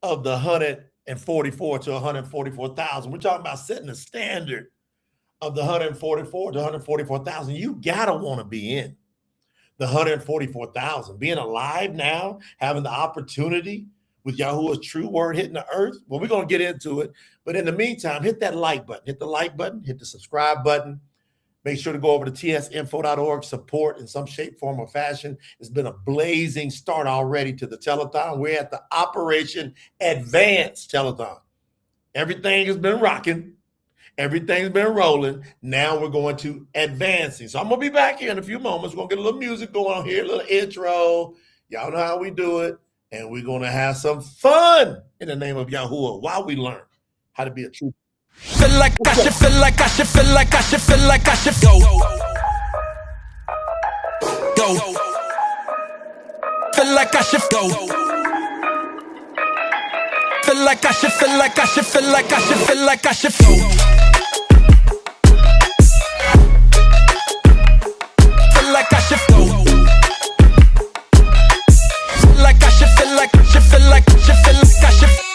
of the 144 to 144,000. We're talking about setting the standard of the 144 to 144,000. You gotta want to be in the 144,000. Being alive now, having the opportunity with Yahuwah's true word hitting the earth. Well, we're gonna get into it. But in the meantime, hit that like button, hit the like button, hit the subscribe button. Make sure to go over to tsinfo.org, support in some shape, form, or fashion. It's been a blazing start already to the telethon. We're at the Operation Advance telethon. Everything has been rocking. Everything's been rolling. Now we're going to advancing. So I'm going to be back here in a few moments. We're going to get a little music going on here, a little intro. Y'all know how we do it. And we're going to have some fun in the name of Yahuwah while we learn how to be a true. Feel like I should, feel like I should, feel like I should, feel like I should go. Go. Feel like I should go. Feel like I should, feel like I should, feel like I should, feel like I should go. Feel like I should go. Feel like I should, feel like I should, feel like I should, feel like I should.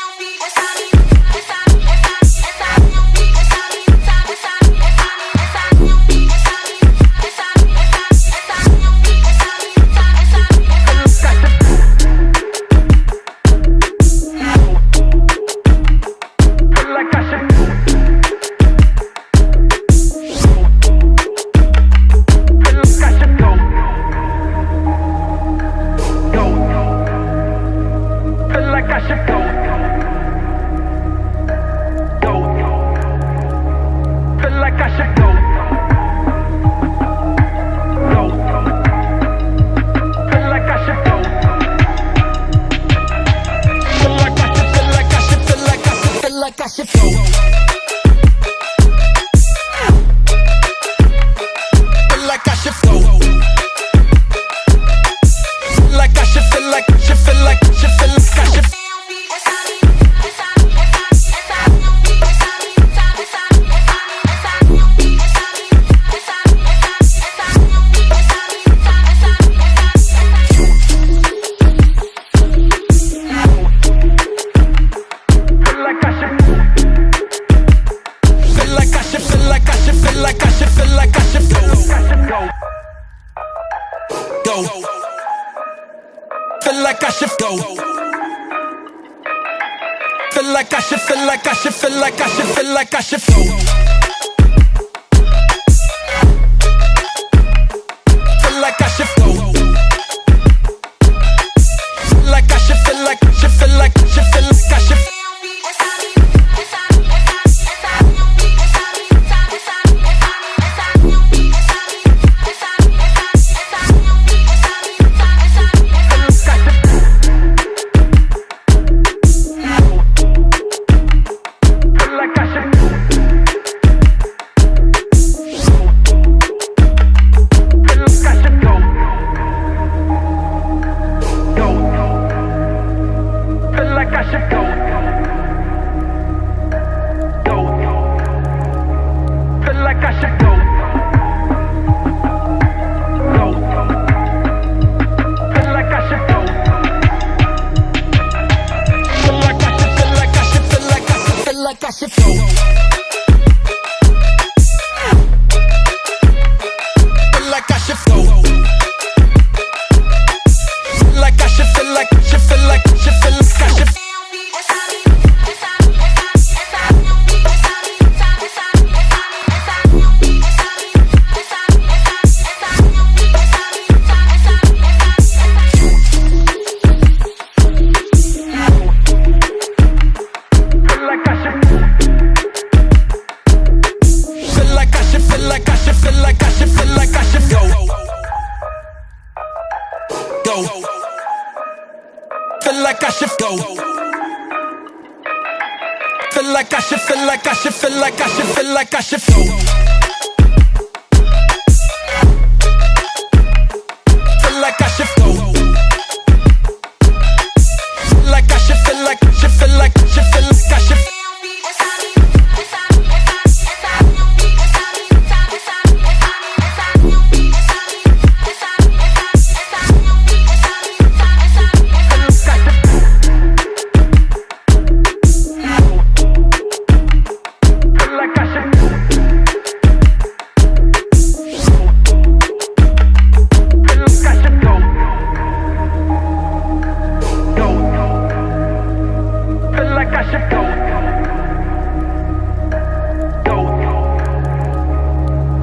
should go.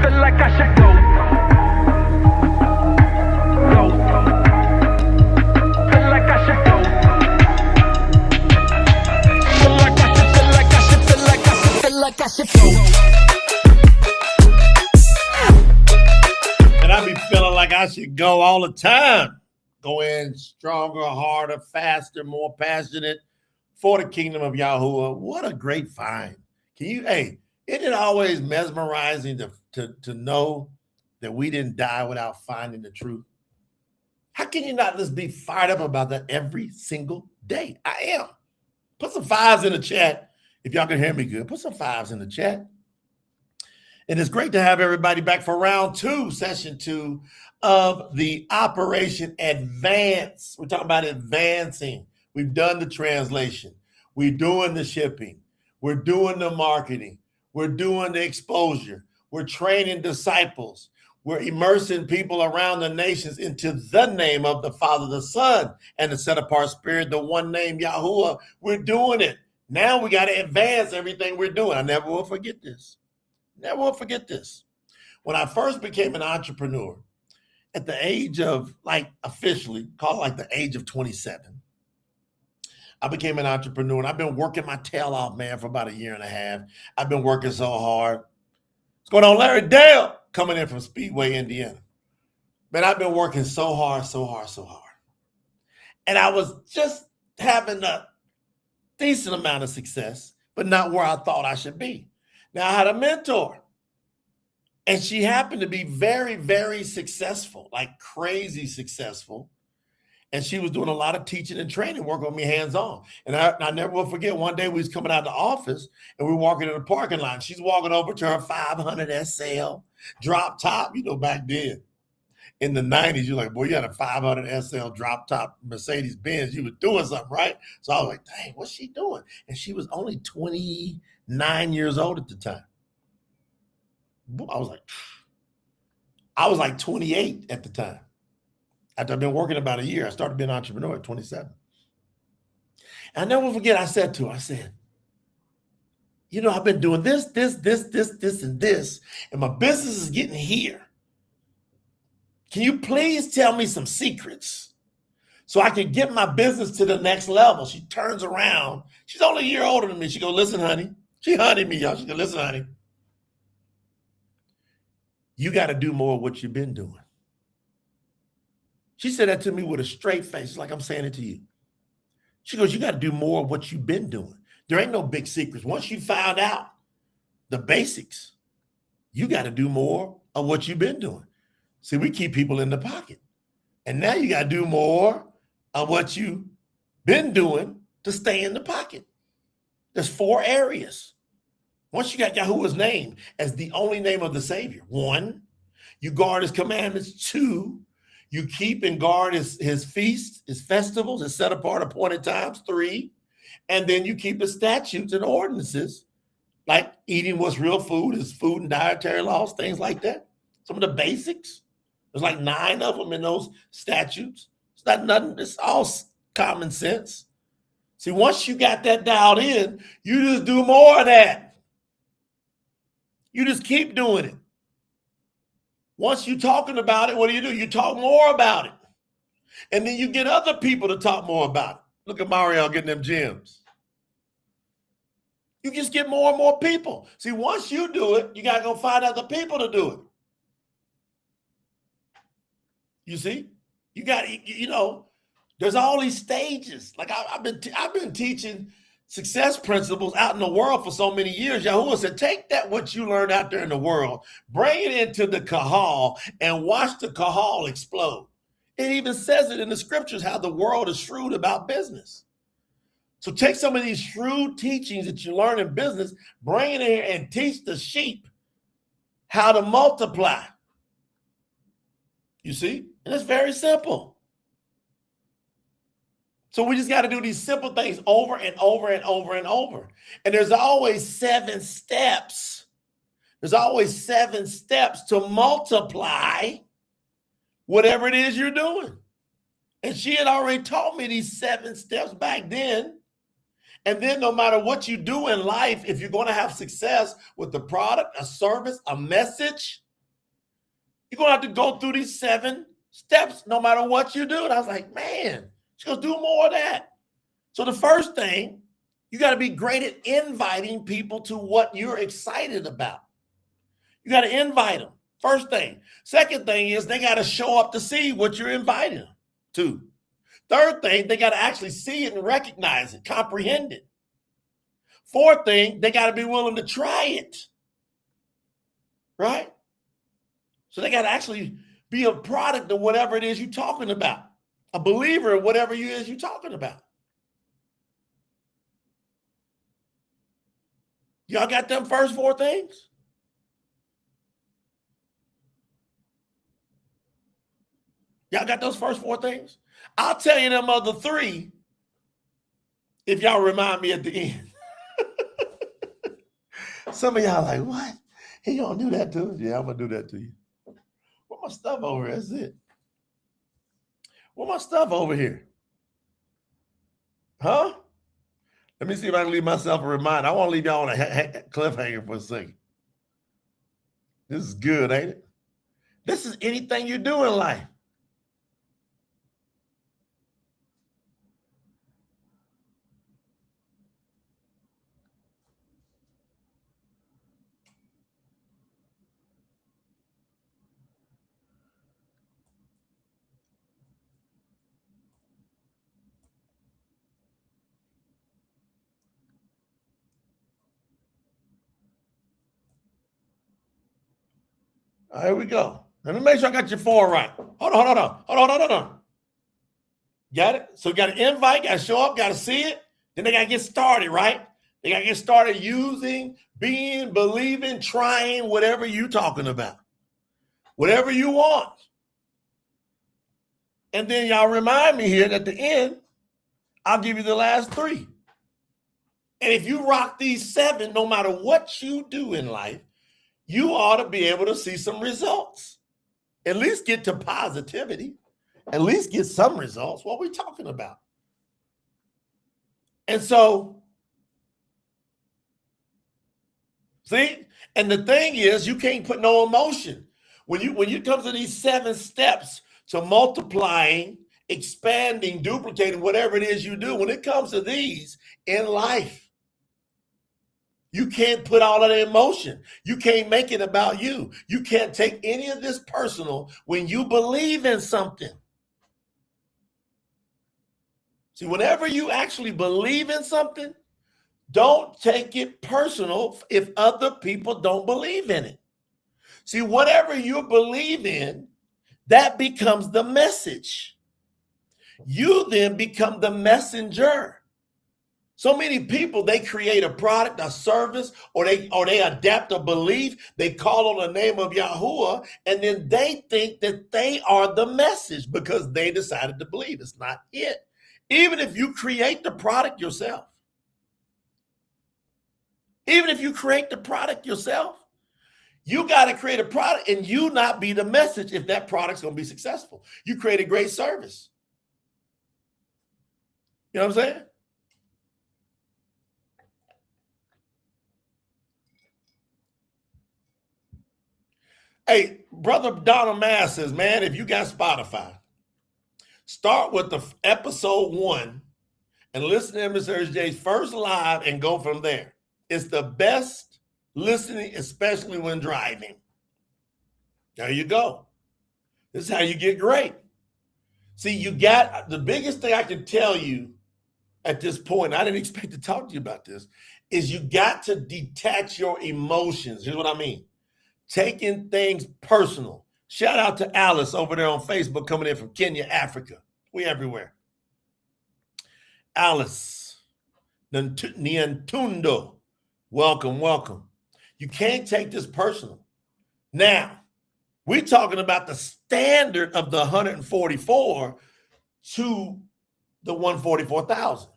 Feel like I should go. Feel like I should go. Feel like I should, feel like I should, feel like I should, feel like I should go. And I be feeling like I should go all the time. Go in stronger, harder, faster, more passionate for the kingdom of Yahuwah. What a great find. Isn't it always mesmerizing to know that we didn't die without finding the truth? How can you not just be fired up about that every single day? I am. Put some fives in the chat if y'all can hear me good. Put some fives in the chat. And it's great to have everybody back for round 2, session 2 of the Operation Advance. We're talking about advancing. We've done the translation. We're doing the shipping. We're doing the marketing. We're doing the exposure. We're training disciples. We're immersing people around the nations into the name of the Father, the Son, and the set-apart Spirit, the one name, Yahuwah. We're doing it. Now we got to advance everything we're doing. I never will forget this. Never will forget this. When I first became an entrepreneur, at the age of, officially, call it the age of 27, I became an entrepreneur, and I've been working my tail off, man, for about a year and a half. I've been working so hard. What's going on, Larry Dale? Coming in from Speedway, Indiana. Man, I've been working so hard. And I was just having a decent amount of success, but not where I thought I should be. Now, I had a mentor, and she happened to be very, very successful, like crazy successful. And she was doing a lot of teaching and training, working with me hands-on. And I never will forget, one day we was coming out of the office, and we were walking in the parking lot. She's walking over to her 500 SL drop top. Back then in the 90s, you're like, boy, you had a 500 SL drop top Mercedes-Benz. You were doing something, right? So I was like, dang, what's she doing? And she was only 29 years old at the time. I was like 28 at the time. After I've been working about a year, I started being an entrepreneur at 27. And I never forget, I said to her, I've been doing this, and this, and my business is getting here. Can you please tell me some secrets so I can get my business to the next level? She turns around. She's only a year older than me. She goes, listen, honey. She honeyed me, y'all. She goes, listen, honey. You got to do more of what you've been doing. She said that to me with a straight face, like I'm saying it to you. She goes, you got to do more of what you've been doing. There ain't no big secrets. Once you found out the basics, you got to do more of what you've been doing. See, we keep people in the pocket. And now you got to do more of what you've been doing to stay in the pocket. There's 4 areas. Once you got Yahuwah's name as the only name of the Savior, 1, you guard his commandments. 2, you keep and guard his feasts, his festivals, his set apart appointed times. 3, and then you keep his statutes and ordinances, like eating what's real food, his food and dietary laws, things like that. Some of the basics. There's like 9 of them in those statutes. It's not nothing. It's all common sense. See, once you got that dialed in, you just do more of that. You just keep doing it. Once you're talking about it, what do? You talk more about it. And then you get other people to talk more about it. Look at Mario getting them gems. You just get more and more people. See, once you do it, you got to go find other people to do it. You see, you got, there's all these stages. Like I've been teaching success principles out in the world for so many years. Yahuwah said, take that what you learned out there in the world, bring it into the kahal, and watch the kahal explode. It even says it in the scriptures how the world is shrewd about business. So take some of these shrewd teachings that you learn in business, bring it in here and teach the sheep how to multiply. You see? And it's very simple. So we just got to do these simple things over and over and over and over. And there's always 7 steps. There's always 7 steps to multiply whatever it is you're doing. And she had already taught me these 7 steps back then. And then no matter what you do in life, if you're going to have success with the product, a service, a message, you're going to have to go through these 7 steps no matter what you do. And I was like, man, she's going to do more of that. So the first thing, you got to be great at inviting people to what you're excited about. You got to invite them. First thing. Second thing is they got to show up to see what you're inviting them to. Third thing, they got to actually see it and recognize it, comprehend it. Fourth thing, they got to be willing to try it. Right? So they got to actually be a product of whatever it is you're talking about, a believer of whatever it is you're talking about. Y'all got them first 4 things? Y'all got those first 4 things? I'll tell you them other 3 if y'all remind me at the end. Some of y'all like, what? He gonna do that to us? Yeah, I'm gonna do that to you. Where my stuff over here? That's it. Where my stuff over here? Huh? Let me see if I can leave myself a reminder. I want to leave y'all on a cliffhanger for a second. This is good, ain't it? This is anything you do in life. All right, here we go. Let me make sure I got your 4 right. Hold on. Got it? So you got to invite, got to show up, got to see it. Then they got to get started, right? They got to get started using, being, believing, trying, whatever you're talking about. Whatever you want. And then y'all remind me here that at the end, I'll give you the last 3. And if you rock these 7, no matter what you do in life, you ought to be able to see some results. At least get to positivity. At least get some results. What are we talking about? And so, see? And the thing is, you can't put no emotion. When you come to these 7 steps to multiplying, expanding, duplicating, whatever it is you do, when it comes to these in life, you can't put all of the emotion. You can't make it about you. You can't take any of this personal when you believe in something. See, whenever you actually believe in something, don't take it personal if other people don't believe in it. See, whatever you believe in, that becomes the message. You then become the messenger. So many people, they create a product, a service, or they adapt a belief. They call on the name of Yahuwah, and then they think that they are the message because they decided to believe. It's not it. Even if you create the product yourself, you got to create a product and you not be the message if that product's going to be successful. You create a great service. You know what I'm saying? Hey, Brother Donald Mass says, man, if you got Spotify, start with the episode 1 and listen to Mr. J's first live and go from there. It's the best listening, especially when driving. There you go. This is how you get great. See, you got the biggest thing I can tell you at this point, I didn't expect to talk to you about this, is you got to detach your emotions. Here's what I mean. Taking things personal. Shout out to Alice over there on Facebook coming in from Kenya, Africa. We everywhere. Alice Niantundo, welcome. You can't take this personal. Now, we're talking about the standard of the 144 to the 144,000.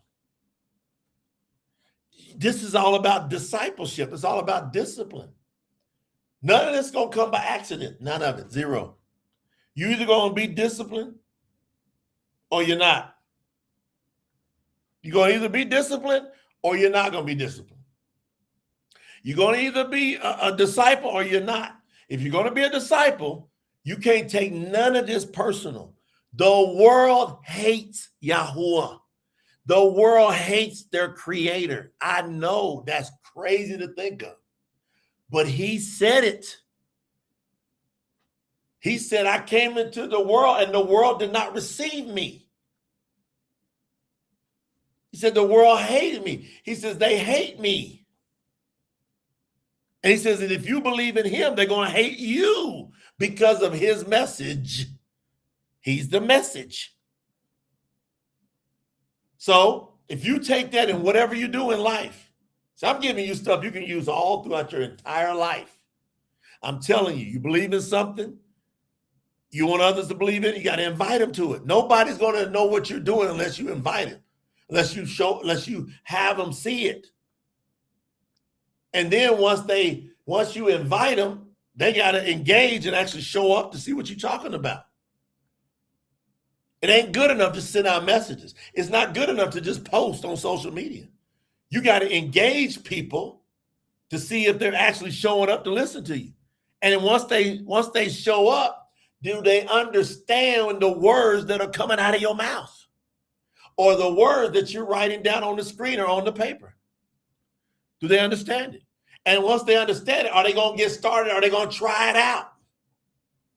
This is all about discipleship. It's all about discipline. None of this is going to come by accident. None of it. 0. You're either going to be disciplined or you're not. You're going to either be disciplined or you're not going to be disciplined. You're going to either be a disciple or you're not. If you're going to be a disciple, you can't take none of this personal. The world hates Yahuwah. The world hates their creator. I know that's crazy to think of, but he said it. He said, I came into the world and the world did not receive me. He said, the world hated me. He says, they hate me. And he says that if you believe in him, they're going to hate you because of his message. He's the message. So if you take that in whatever you do in life, so I'm giving you stuff you can use all throughout your entire life. I'm telling you, you believe in something, you want others to believe in it, you got to invite them to it. Nobody's going to know what you're doing unless you invite it, unless you have them see it. And then once you invite them, they got to engage and actually show up to see what you're talking about. It ain't good enough to send out messages. It's not good enough to just post on social media. You got to engage people to see if they're actually showing up to listen to you. And then once they show up, do they understand the words that are coming out of your mouth or the words that you're writing down on the screen or on the paper? Do they understand it? And once they understand it, are they going to get started? Are they going to try it out?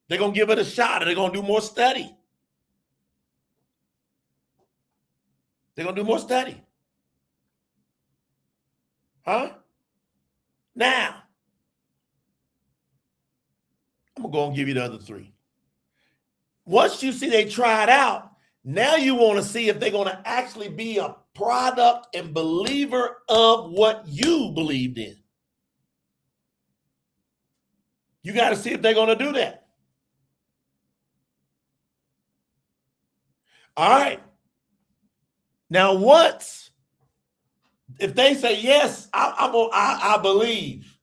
They're going to give it a shot. Are they going to do more study? They're going to do more study. Huh? Now, I'm going to go and give you the other three. Once you see they try it out, now you want to see if they're going to actually be a product and believer of what you believed in. You got to see if they're going to do that. All right. Now, if they say, yes, I believe,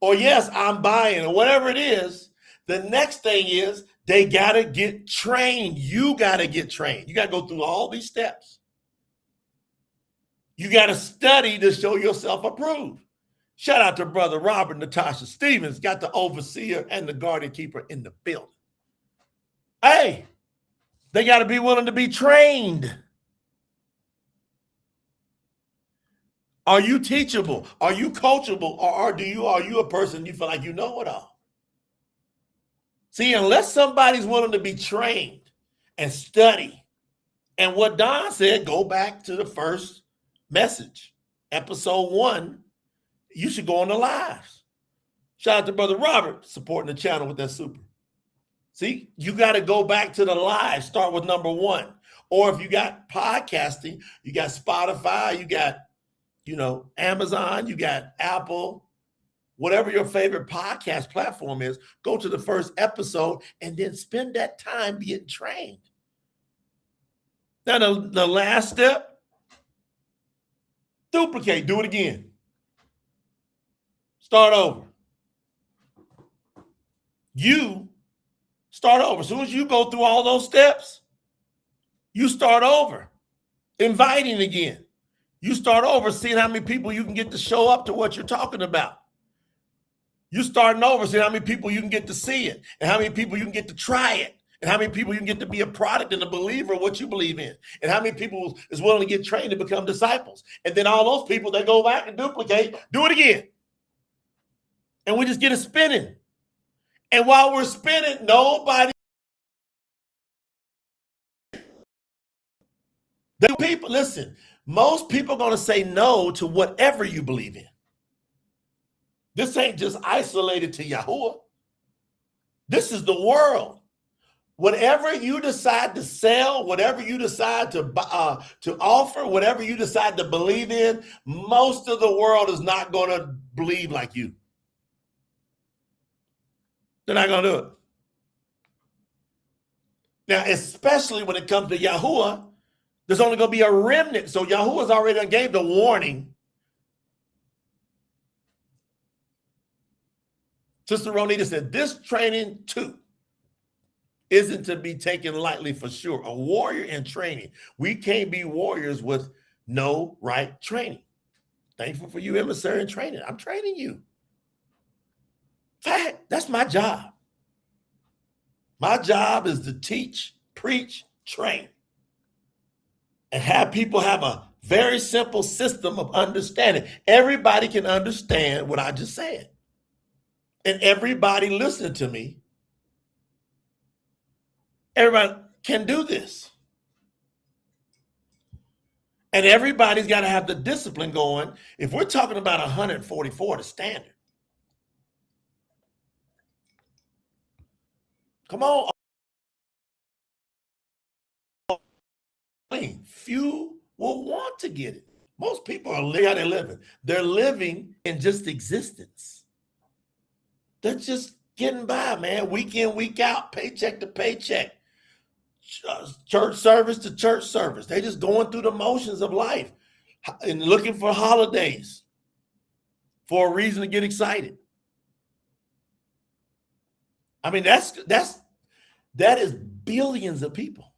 or yes, I'm buying, or whatever it is, the next thing is they got to get trained. You got to get trained. You got to go through all these steps. You got to study to show yourself approved. Shout out to Brother Robert Natasha Stevens, got the overseer and the guardian keeper in the building. Hey, they got to be willing to be trained. Are you teachable? Are you coachable? Or are you a person you feel like you know it all? See, unless somebody's willing to be trained and study, and what Don said, go back to the first message, episode 1, you should go on the lives. Shout out to Brother Robert supporting the channel with that super. See, you got to go back to the live, start with number 1. Or if you got podcasting, you got Spotify, you got Amazon, you got Apple, whatever your favorite podcast platform is, go to the first episode and then spend that time getting trained. Now, the last step, duplicate, do it again. Start over. You start over. As soon as you go through all those steps, you start over. Inviting again. You start over, seeing how many people you can get to show up to what you're talking about. You starting over, seeing how many people you can get to see it, and how many people you can get to try it, and how many people you can get to be a product and a believer of what you believe in, and how many people is willing to get trained to become disciples. And then all those people, they go back and duplicate, do it again. And we just get it spinning. And while we're spinning, listen, most people are going to say no to whatever you believe in. This ain't just isolated to Yahuwah. This is the world. Whatever you decide to sell, whatever you decide to offer, whatever you decide to believe in, most of the world is not going to believe like you. They're not going to do it. Now, especially when it comes to Yahuwah, there's only going to be a remnant. So Yahuwah's already gave the warning. Sister Ronita said, this training too isn't to be taken lightly for sure. A warrior in training. We can't be warriors with no right training. Thankful for you, emissary and training. I'm training you. Fact, that's my job. My job is to teach, preach, train, and have people have a very simple system of understanding. Everybody can understand what I just said. And everybody listening to me, everybody can do this. And everybody's got to have the discipline going. If we're talking about 144, the standard. Come on. Few will want to get it. Most people are living how they're living. They're living in just existence. They're just getting by, man, week in, week out, paycheck to paycheck, church service to church service. They're just going through the motions of life and looking for holidays for a reason to get excited. I mean, that is billions of people.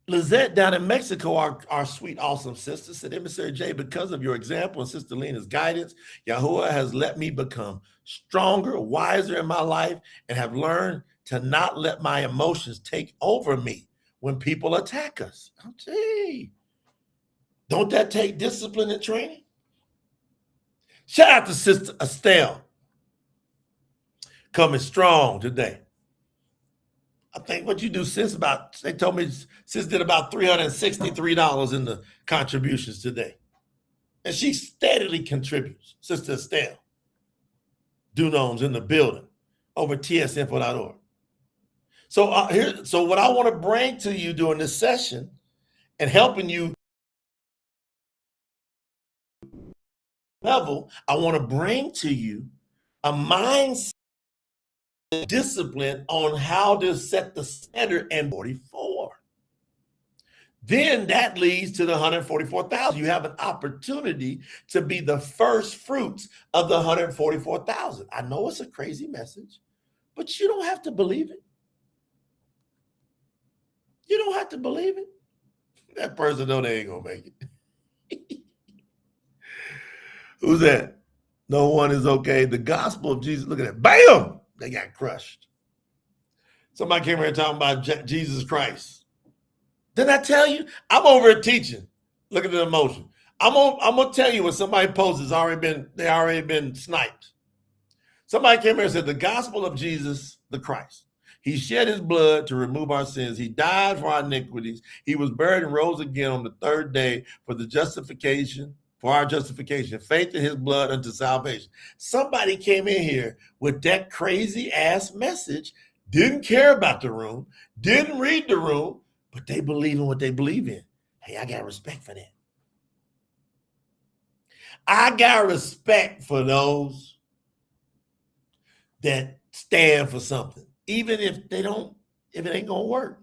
Lizette down in Mexico, our sweet, awesome sister, said, Emissary J, because of your example and Sister Lena's guidance, Yahuwah has let me become stronger, wiser in my life, and have learned to not let my emotions take over me when people attack us. Oh, gee. Don't that take discipline and training? Shout out to Sister Estelle, coming strong today. I think what you do, sis, they told me sis did about $363 in the contributions today. And she steadily contributes. Sister Estelle Duno's in the building over tsinfo.org. So what I want to bring to you during this session and helping you level, I want to bring to you a mindset discipline on how to set the standard and 44. Then that leads to the 144,000. You have an opportunity to be the first fruits of the 144,000. I know it's a crazy message, but you don't have to believe it. You don't have to believe it. That person know they ain't gonna make it. Who's that? No one is okay. The gospel of Jesus. Look at that. Bam! They got crushed. Somebody came here talking about Jesus Christ. Didn't I tell you? I'm over here teaching. Look at the emotion. I'm gonna tell you what somebody posts has already been sniped. Somebody came here and said the gospel of Jesus, the Christ. He shed his blood to remove our sins. He died for our iniquities. He was buried and rose again on the third day for our justification, faith in his blood unto salvation. Somebody came in here with that crazy ass message, didn't care about the room, didn't read the room, but they believe in what they believe in. Hey, I got respect for that. I got respect for those that stand for something, even if it ain't gonna work.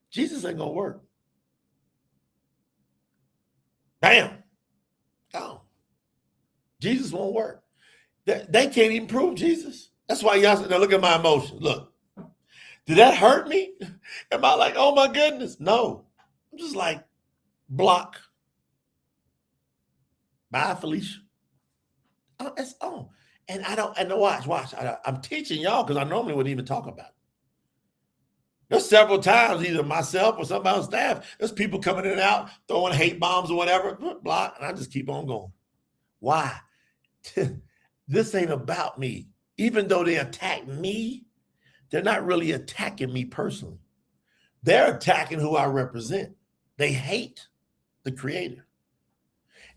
Jesus ain't gonna work. Bam. Oh. Jesus won't work. They can't even prove Jesus. That's why y'all said, now look at my emotions. Look, did that hurt me? Am I like, oh my goodness? No. I'm just like, block. Bye, Felicia. Oh, it's on. And watch. I'm teaching y'all because I normally wouldn't even talk about it. There's several times, either myself or somebody on staff, there's people coming in and out, throwing hate bombs or whatever, block, and I just keep on going. Why? This ain't about me. Even though they attack me, they're not really attacking me personally. They're attacking who I represent. They hate the Creator.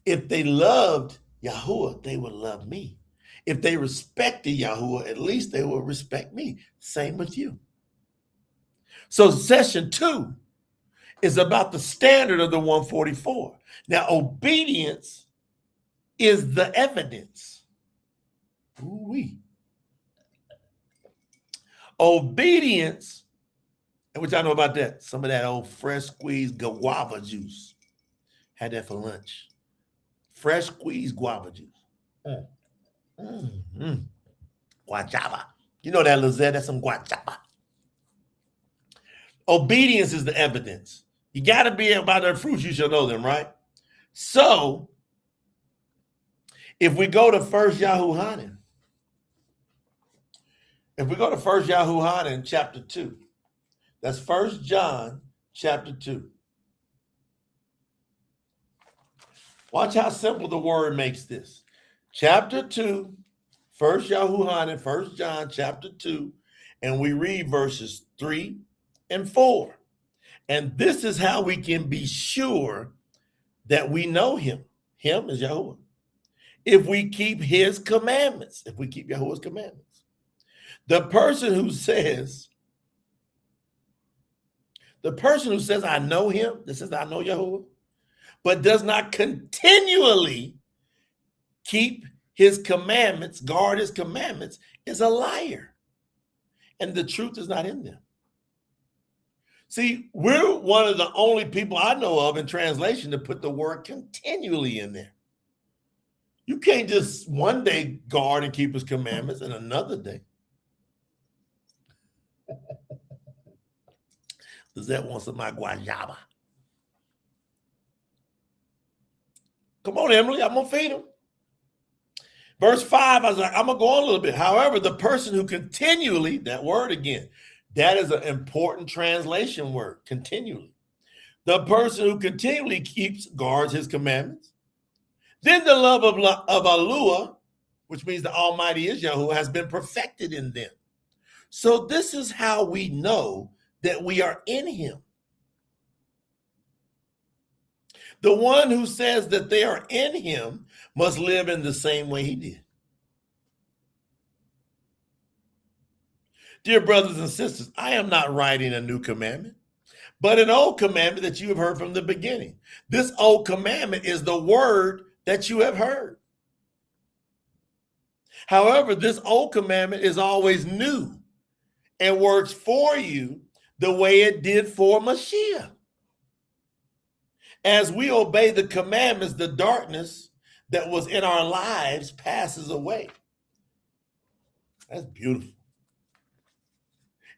If they loved Yahuwah, they would love me. If they respected Yahuwah, at least they will respect me. Same with you. So session 2 is about the standard of the 144. Now, obedience is the evidence. Ooh-wee. Obedience, and what y'all know about that? Some of that old fresh squeezed guava juice. Had that for lunch. Fresh squeezed guava juice. Guachaba. You know that, Lizette? That's some guachaba. Obedience is the evidence. You got to be by their fruits you shall know them, right? So if we go to First Yahuhanan, chapter 2, that's First John chapter 2. Watch how simple the word makes this. Chapter 2, First Yahuhanan, First John chapter 2, and we read verses 3 and 4. And this is how we can be sure that we know him. Him is Yahuwah. If we keep his commandments, if we keep Yahuwah's commandments. The person who says, I know him, that says, I know Yahuwah, but does not continually keep his commandments, guard his commandments, is a liar. And the truth is not in them. See, we're one of the only people I know of in translation to put the word continually in there. You can't just one day guard and keep his commandments and another day. Does that want some of my guajaba? Come on, Emily, I'm going to feed him. Verse 5, I was like, I'm going to go on a little bit. However, the person who continually, that word again, that is an important translation word, continually. The person who continually guards his commandments. Then the love of Alua, which means the Almighty is Yahuwah, has been perfected in them. So this is how we know that we are in him. The one who says that they are in him must live in the same way he did. Dear brothers and sisters, I am not writing a new commandment, but an old commandment that you have heard from the beginning. This old commandment is the word that you have heard. However, this old commandment is always new and works for you the way it did for Mashiach. As we obey the commandments, the darkness that was in our lives passes away. That's beautiful.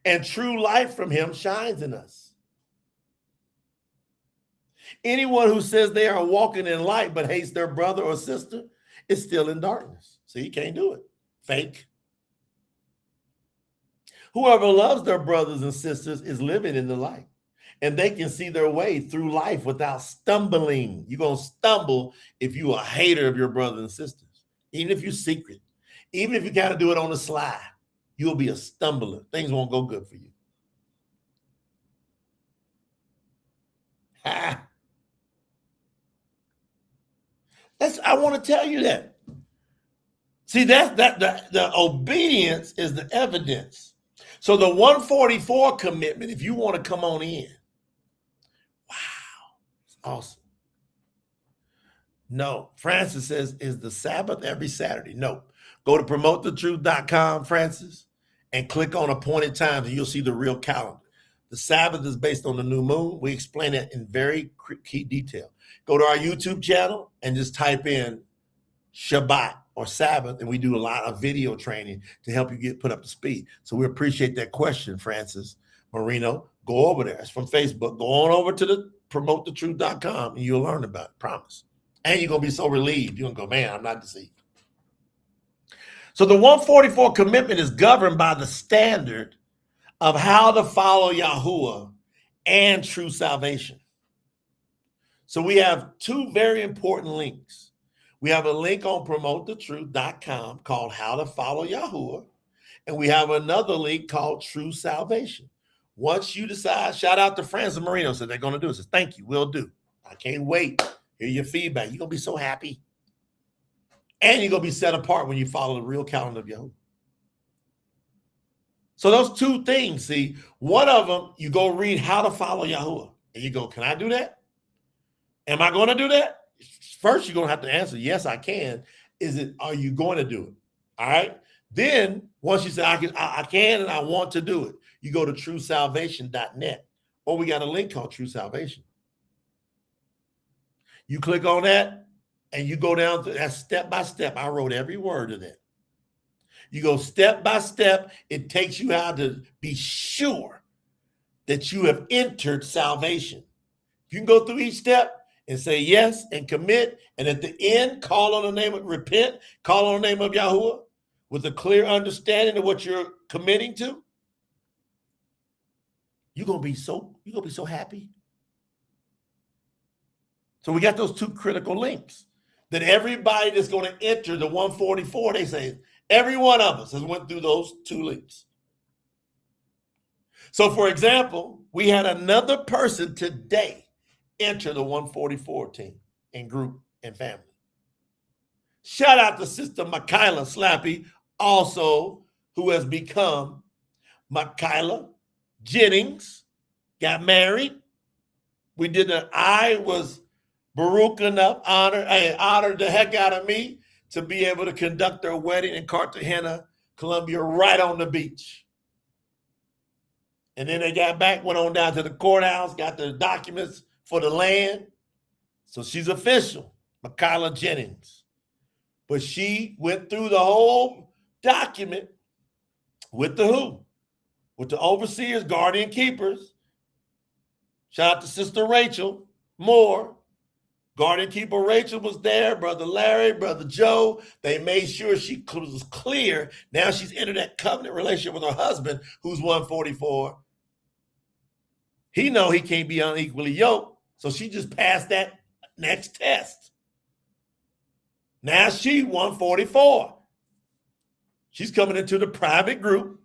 And true light from him shines in us. Anyone who says they are walking in light but hates their brother or sister is still in darkness. So you can't do it. Fake. Whoever loves their brothers and sisters is living in the light, and they can see their way through life without stumbling. You're going to stumble if you're a hater of your brothers and sisters, even if you're secret, even if you got to do it on the slide. You'll be a stumbler. Things won't go good for you. I want to tell you that. See, the obedience is the evidence. So the 144 commitment, if you want to come on in, wow, it's awesome. No, Francis says, is the Sabbath every Saturday? No. Go to promotethetruth.com, Francis, and click on appointed times, and you'll see the real calendar. The Sabbath is based on the new moon. We explain it in very key detail. Go to our YouTube channel and just type in Shabbat or Sabbath, and we do a lot of video training to help you get put up to speed. So we appreciate that question, Francis Marino. Go over there. It's from Facebook. Go on over to the promotethetruth.com, and you'll learn about it. Promise. And you're going to be so relieved. You're going to go, man, I'm not deceived. So the 144 commitment is governed by the standard of how to follow Yahuwah and true salvation. So we have two very important links. We have a link on promotethetruth.com called How to Follow Yahuwah, and we have another link called True Salvation. Once you decide, shout out to Francis Marino, said they're going to do it. Says, thank you, will do. I can't wait. Hear your feedback. You're going to be so happy. And you're going to be set apart when you follow the real calendar of Yahuwah. So those two things, see, one of them, you go read How to Follow Yahuwah, and you go, can I do that? Am I going to do that? First, you're going to have to answer, yes, I can. Are you going to do it? All right. Then once you say, I can and I want to do it, you go to TruthSalvation.net, or we got a link called True Salvation. You click on that and you go down to that step by step. I wrote every word of that. You go step by step. It takes you how to be sure that you have entered salvation. you can go through each step and say yes and commit, and at the end, call on the name of repent, call on the name of Yahuwah with a clear understanding of what you're committing to, you're gonna be so happy. So we got those two critical links that everybody that's going to enter the 144, they say every one of us has went through those two links. So for example, we had another person today enter the 144 team in group and family. Shout out to Sister Michaela Slappy, also who has become Michaela Jennings, got married. We did I was Baruch enough, honored the heck out of me to be able to conduct their wedding in Cartagena, Colombia, right on the beach. And then they got back, went on down to the courthouse, got the documents for the land. So she's official, Michaela Jennings. But she went through the whole document with the who? With the overseers, guardian keepers. Shout out to Sister Rachel Moore. Guardian keeper Rachel was there, Brother Larry, Brother Joe. They made sure she was clear. Now she's entered that covenant relationship with her husband, who's 144. He know he can't be unequally yoked, so she just passed that next test. Now she 144. She's coming into the private group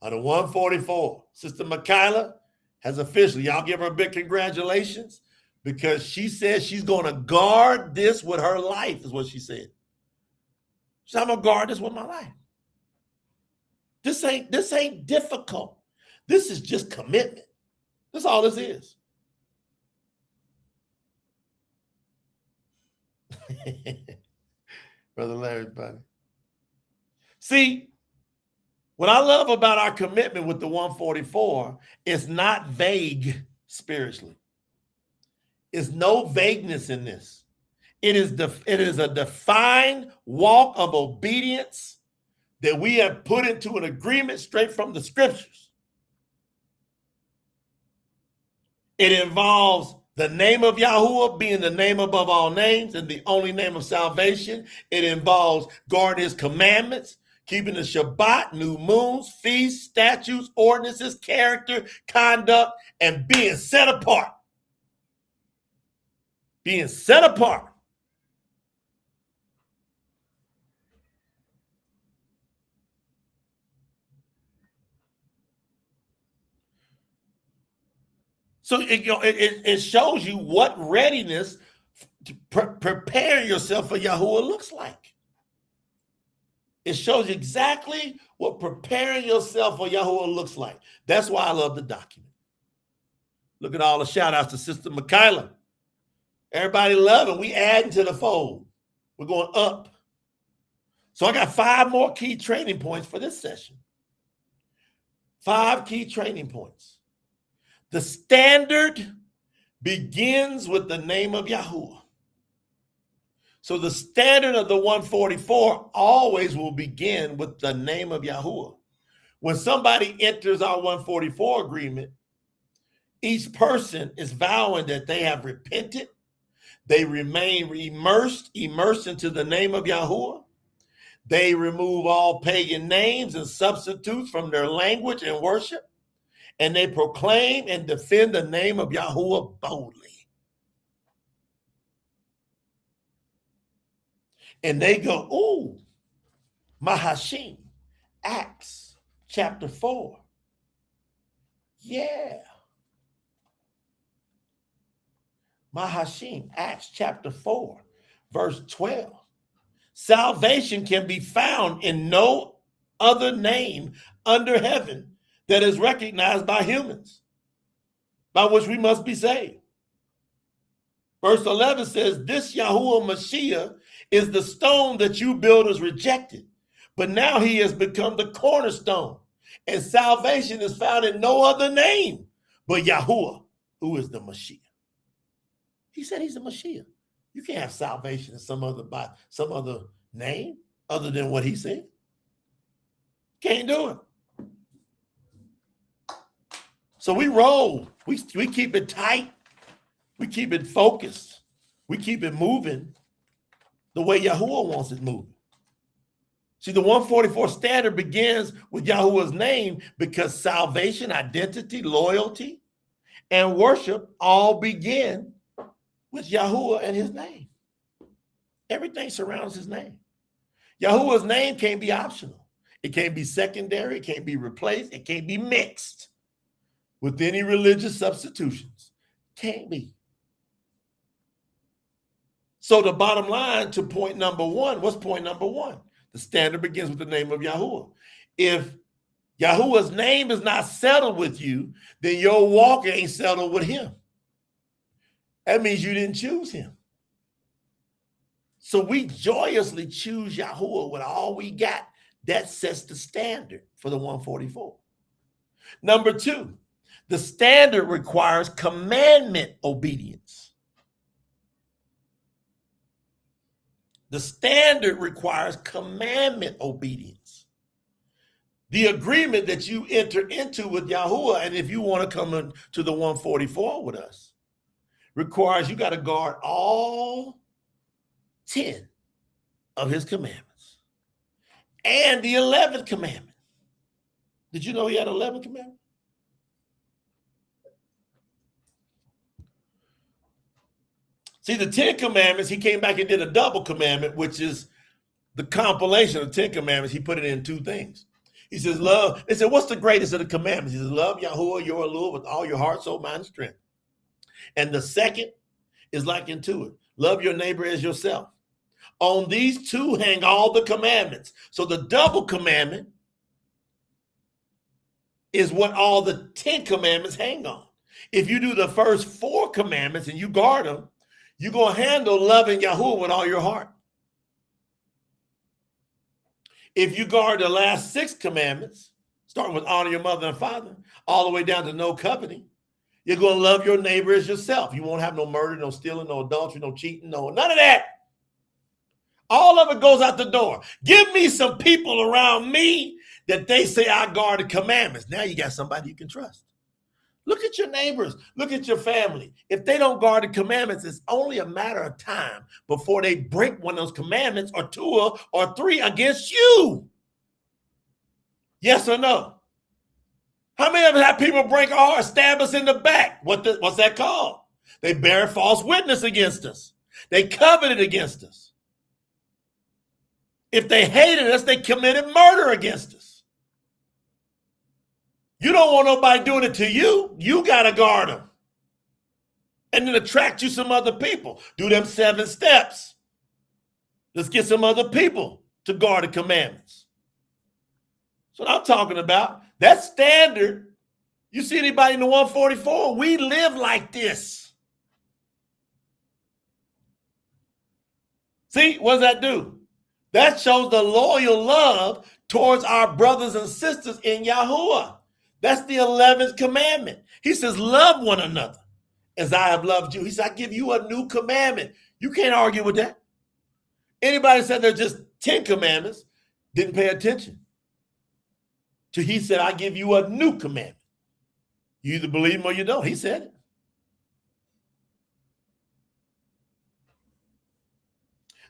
of the 144. Sister Michaela has officially, y'all give her a big congratulations, because she says she's going to guard this with her life, is what she said. So I'm going to guard this with my life. This ain't difficult. This is just commitment. That's all this is. Brother Larry's buddy. See, what I love about our commitment with the 144 is not vague spiritually. Is no vagueness in this. It is a defined walk of obedience that we have put into an agreement straight from the scriptures. It involves the name of Yahuwah being the name above all names and the only name of salvation. It involves guarding his commandments, keeping the Shabbat, new moons, feasts, statutes, ordinances, character, conduct, and being set apart. Being set apart. So it shows you what readiness to prepare yourself for Yahuwah looks like. It shows you exactly what preparing yourself for Yahuwah looks like. That's why I love the document. Look at all the shout outs to Sister Michaela. Everybody loving. We adding to the fold. We're going up. So I got 5 more key training points for this session. 5 key training points. The standard begins with the name of Yahuwah. So the standard of the 144 always will begin with the name of Yahuwah. When somebody enters our 144 agreement, each person is vowing that they have repented. They remain immersed into the name of Yahuwah. They remove all pagan names and substitutes from their language and worship. And they proclaim and defend the name of Yahuwah boldly. And they go, ooh, Mahashim, Acts chapter 4. Yeah. Mahashim, Acts chapter 4, verse 12. Salvation can be found in no other name under heaven that is recognized by humans, by which we must be saved. Verse 11 says, this Yahuwah Mashiach is the stone that you builders rejected, but now he has become the cornerstone, and salvation is found in no other name but Yahuwah, who is the Mashiach. He said he's the Mashiach. You can't have salvation in some other name other than what he said. Can't do it. So we roll. We keep it tight. We keep it focused. We keep it moving the way Yahuwah wants it moving. See, the 144 standard begins with Yahuwah's name because salvation, identity, loyalty, and worship all begin with Yahuwah and his name. Everything surrounds his name. Yahuwah's name can't be optional. It can't be secondary. It can't be replaced. It can't be mixed with any religious substitutions. Can't be. So the bottom line to point number one, what's point number one? The standard begins with the name of Yahuwah. If Yahuwah's name is not settled with you, then your walk ain't settled with him. That means you didn't choose him. So we joyously choose Yahuwah with all we got. That sets the standard for the 144. Number two, the standard requires commandment obedience. The standard requires commandment obedience. The agreement that you enter into with Yahuwah, and if you want to come into the 144 with us, requires you got to guard all 10 of his commandments and the 11th commandment. Did you know he had 11 commandments? See, the 10 commandments, he came back and did a double commandment, which is the compilation of 10 commandments. He put it in two things. He says, love. They said, what's the greatest of the commandments? He says, love Yahuwah, your Lord, with all your heart, soul, mind, and strength. And the second is like unto it. Love your neighbor as yourself. On these two hang all the commandments. So the double commandment is what all the 10 commandments hang on. If you do the first 4 commandments and you guard them, you're going to handle loving Yahuwah with all your heart. If you guard the last 6 commandments, starting with honor your mother and father, all the way down to no coveting, you're going to love your neighbor as yourself. You won't have no murder, no stealing, no adultery, no cheating, none of that. All of it goes out the door. Give me some people around me that they say I guard the commandments. Now you got somebody you can trust. Look at your neighbors. Look at your family. If they don't guard the commandments, it's only a matter of time before they break one of those commandments or 2 or 3 against you. Yes or no? How many of us have people break our heart, stab us in the back? What's that called? They bear false witness against us. They coveted against us. If they hated us, they committed murder against us. You don't want nobody doing it to you. You got to guard them. And then attract you some other people. Do them 7 steps. Let's get some other people to guard the commandments. That's what I'm talking about. That standard, you see anybody in the 144, we live like this. See, what does that do? That shows the loyal love towards our brothers and sisters in Yahuwah. That's the 11th commandment. He says, love one another as I have loved you. He said, I give you a new commandment. You can't argue with that. Anybody said there's just 10 commandments didn't pay attention. He said, I give you a new commandment. You either believe him or you don't. He said it.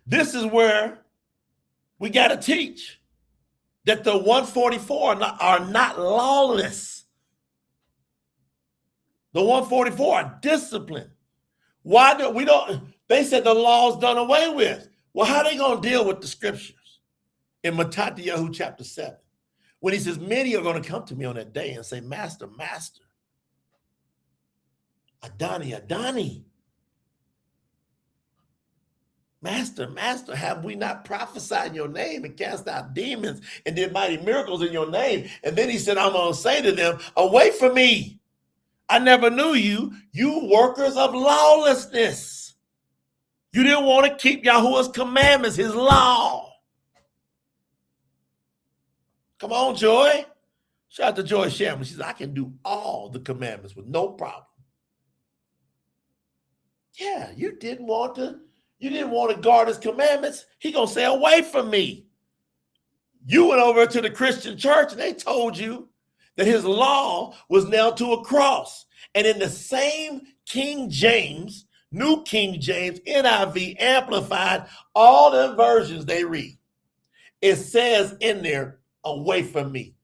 This is where we got to teach that the 144 are not lawless. The 144 are disciplined. Why do we don't? They said the law's done away with. Well, how are they going to deal with the scriptures? In Matthew chapter 7, when he says, many are going to come to me on that day and say, Master, Master, Adoni, Adoni. Master, Master, have we not prophesied in your name and cast out demons and did mighty miracles in your name? And then he said, I'm going to say to them, away from me. I never knew you, you workers of lawlessness. You didn't want to keep Yahuwah's commandments, his law. Come on, Joy. Shout out to Joy Shamlin. She says, I can do all the commandments with no problem. Yeah, you didn't want to guard his commandments. He going to say, away from me. You went over to the Christian church and they told you that his law was nailed to a cross. And in the same King James, New King James, NIV, Amplified, all the versions they read, it says in there, away from me,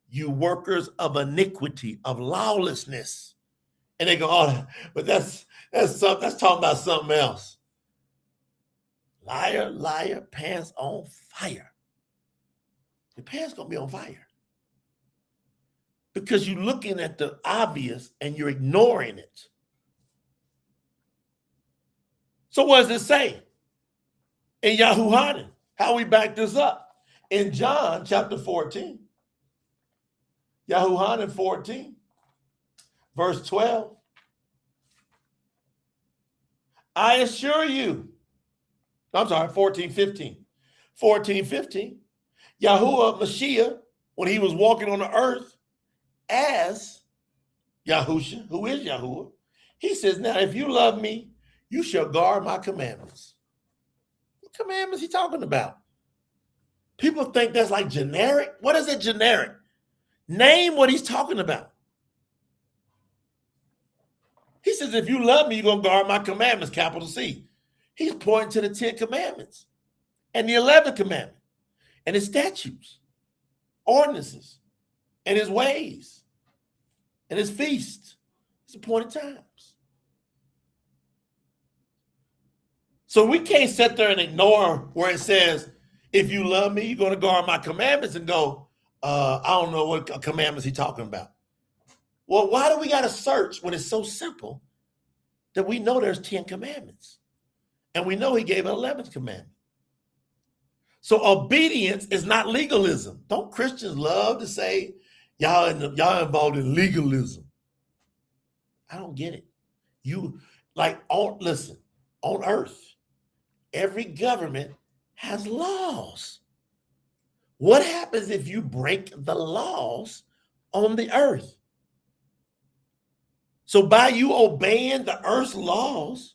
you workers of iniquity, of lawlessness. And they go, oh, but that's talking about something else. Liar, liar, pants on fire. Your pants gonna be on fire. Because you're looking at the obvious and you're ignoring it. So what does it say? In Yahuhanan, how we back this up? In John chapter 14, Yahuhanan 14, verse 12. I assure you, I'm sorry, 14:15. 14:15. Yahuwah Mashiach, when he was walking on the earth as Yahusha, who is Yahuwah, he says, now if you love me, you shall guard my commandments. What commandments he talking about? People think that's like generic. What is it generic? Name what he's talking about. He says, if you love me, you're going to guard my commandments, capital C. He's pointing to the 10 commandments and the 11th commandment and his statutes, ordinances, and his ways, and his feasts, his appointed times. So we can't sit there and ignore where it says, if you love me, you're going to guard my commandments, and go, I don't know what commandments he's talking about. Well, why do we got to search when it's so simple that we know there's 10 commandments? And we know he gave an 11th commandment. So obedience is not legalism. Don't Christians love to say, y'all involved in legalism? I don't get it. Listen, on earth, every government has laws. What happens if you break the laws on the earth? So by you obeying the earth's laws,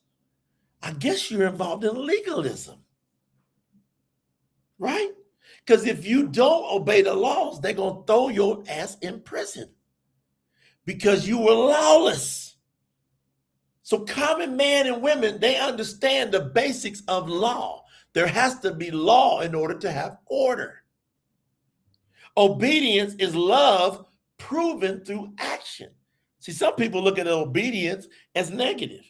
I guess you're involved in legalism, right? Because if you don't obey the laws, they're going to throw your ass in prison because you were lawless. So common men and women, they understand the basics of law. There has to be law in order to have order. Obedience is love proven through action. See, some people look at obedience as negative.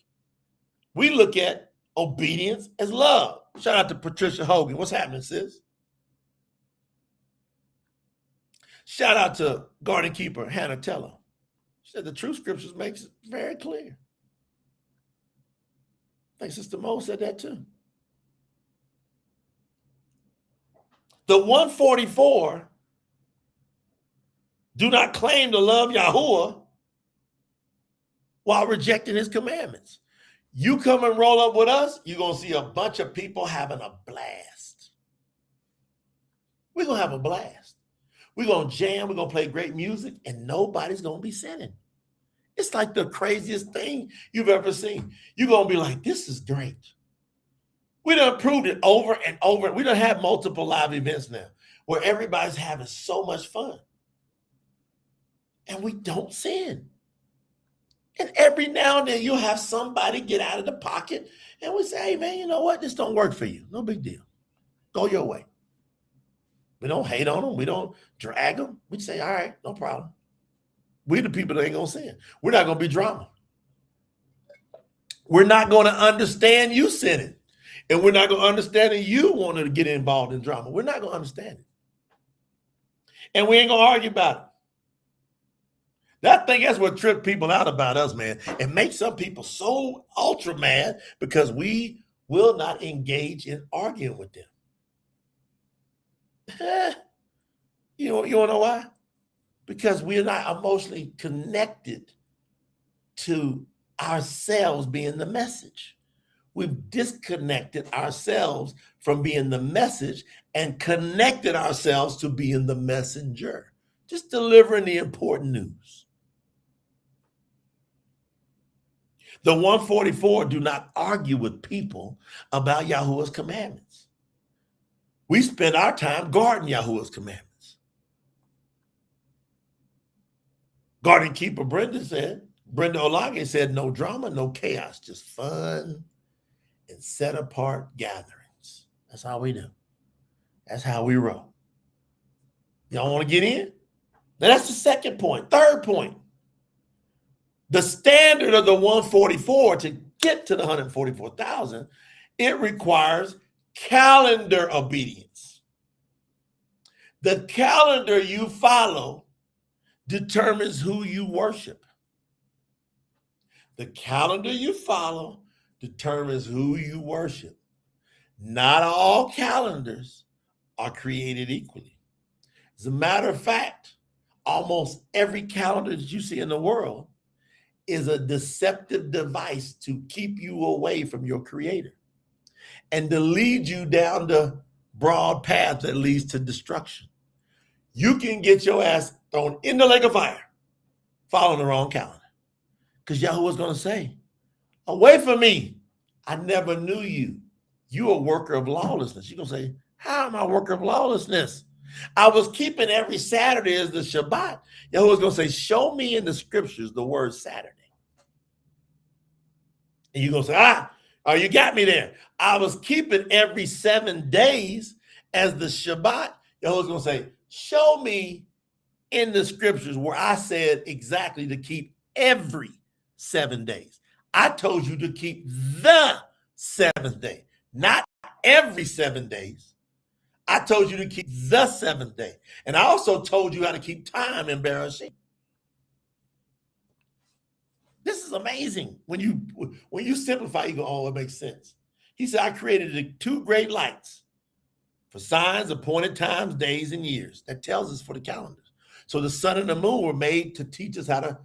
We look at obedience as love. Shout out to Patricia Hogan. What's happening, sis? Shout out to garden keeper Hannah Teller. She said the Truth Scriptures makes it very clear. I think Sister Mo said that too. The 144 do not claim to love Yahuwah while rejecting his commandments. You come and roll up with us, you're going to see a bunch of people having a blast. We're going to have a blast. We're going to jam, we're going to play great music, and nobody's going to be sinning. It's like the craziest thing you've ever seen. You're going to be like, this is great. We done proved it over and over. We done have multiple live events now where everybody's having so much fun. And we don't sin. And every now and then you'll have somebody get out of the pocket and we say, hey, man, you know what? This don't work for you. No big deal. Go your way. We don't hate on them. We don't drag them. We say, all right, no problem. We're the people that ain't going to sin. We're not going to be drama. We're not going to understand you sinning. And we're not going to understand that you wanted to get involved in drama. We're not going to understand it. And we ain't going to argue about it. That's what tripped people out about us, man. It makes some people so ultra mad because we will not engage in arguing with them. You want to know why? Because we're not emotionally connected to ourselves being the message. We've disconnected ourselves from being the message and connected ourselves to being the messenger, just delivering the important news. The 144 do not argue with people about Yahuwah's commandments. We spend our time guarding Yahuwah's commandments. Garden keeper Brenda said, Brenda Olage said, no drama, no chaos, just fun and set apart gatherings. That's how we do. That's how we roll. Y'all want to get in? Now that's the second point. Third point. The standard of the 144 to get to the 144,000, it requires calendar obedience. The calendar you follow determines who you worship. The calendar you follow determines who you worship. Not all calendars are created equally. As a matter of fact, almost every calendar that you see in the world is a deceptive device to keep you away from your creator and to lead you down the broad path that leads to destruction. You can get your ass thrown in the lake of fire following the wrong calendar. Because Yahuwah's going to say, away from me, I never knew you. You're a worker of lawlessness. You're going to say, how am I a worker of lawlessness? I was keeping every Saturday as the Shabbat. Yahuwah's going to say, show me in the scriptures the word Saturday. And you're going to say, you got me there. I was keeping every 7 days as the Shabbat. Yahuwah's going to say, show me in the scriptures where I said exactly to keep every 7 days. I told you to keep the 7th day, not every 7 days. I told you to keep the 7th day. And I also told you how to keep time in Bereshit. This is amazing. When you simplify, you go, oh, it makes sense. He said, I created the 2 great lights for signs, appointed times, days, and years. That tells us for the calendars. So the sun and the moon were made to teach us how to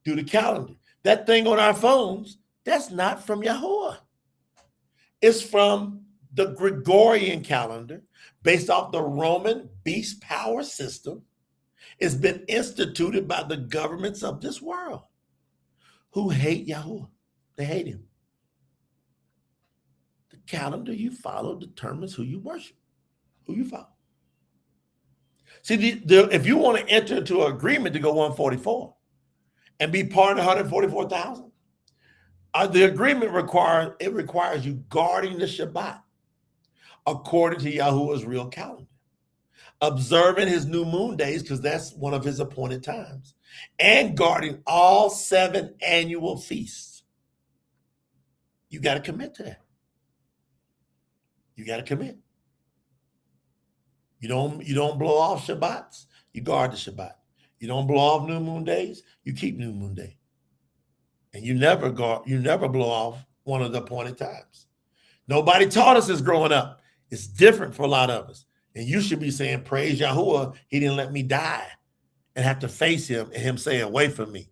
do the calendar. That thing on our phones, that's not from Yahuwah. It's from the Gregorian calendar based off the Roman beast power system. It's been instituted by the governments of this world who hate Yahuwah. They hate him. The calendar you follow determines who you worship, who you follow. See, if you want to enter into an agreement to go 144 and be part of 144,000, the agreement requires you guarding the Shabbat according to Yahuwah's real calendar, observing his new moon days because that's one of his appointed times, and guarding all 7 annual feasts. You got to commit to that. You got to commit. You don't blow off Shabbats, you guard the Shabbat. You don't blow off new moon days, you keep new moon day. And you never blow off one of the appointed times. Nobody taught us this growing up. It's different for a lot of us. And you should be saying, praise Yahuwah, he didn't let me die and have to face him and him say, away from me.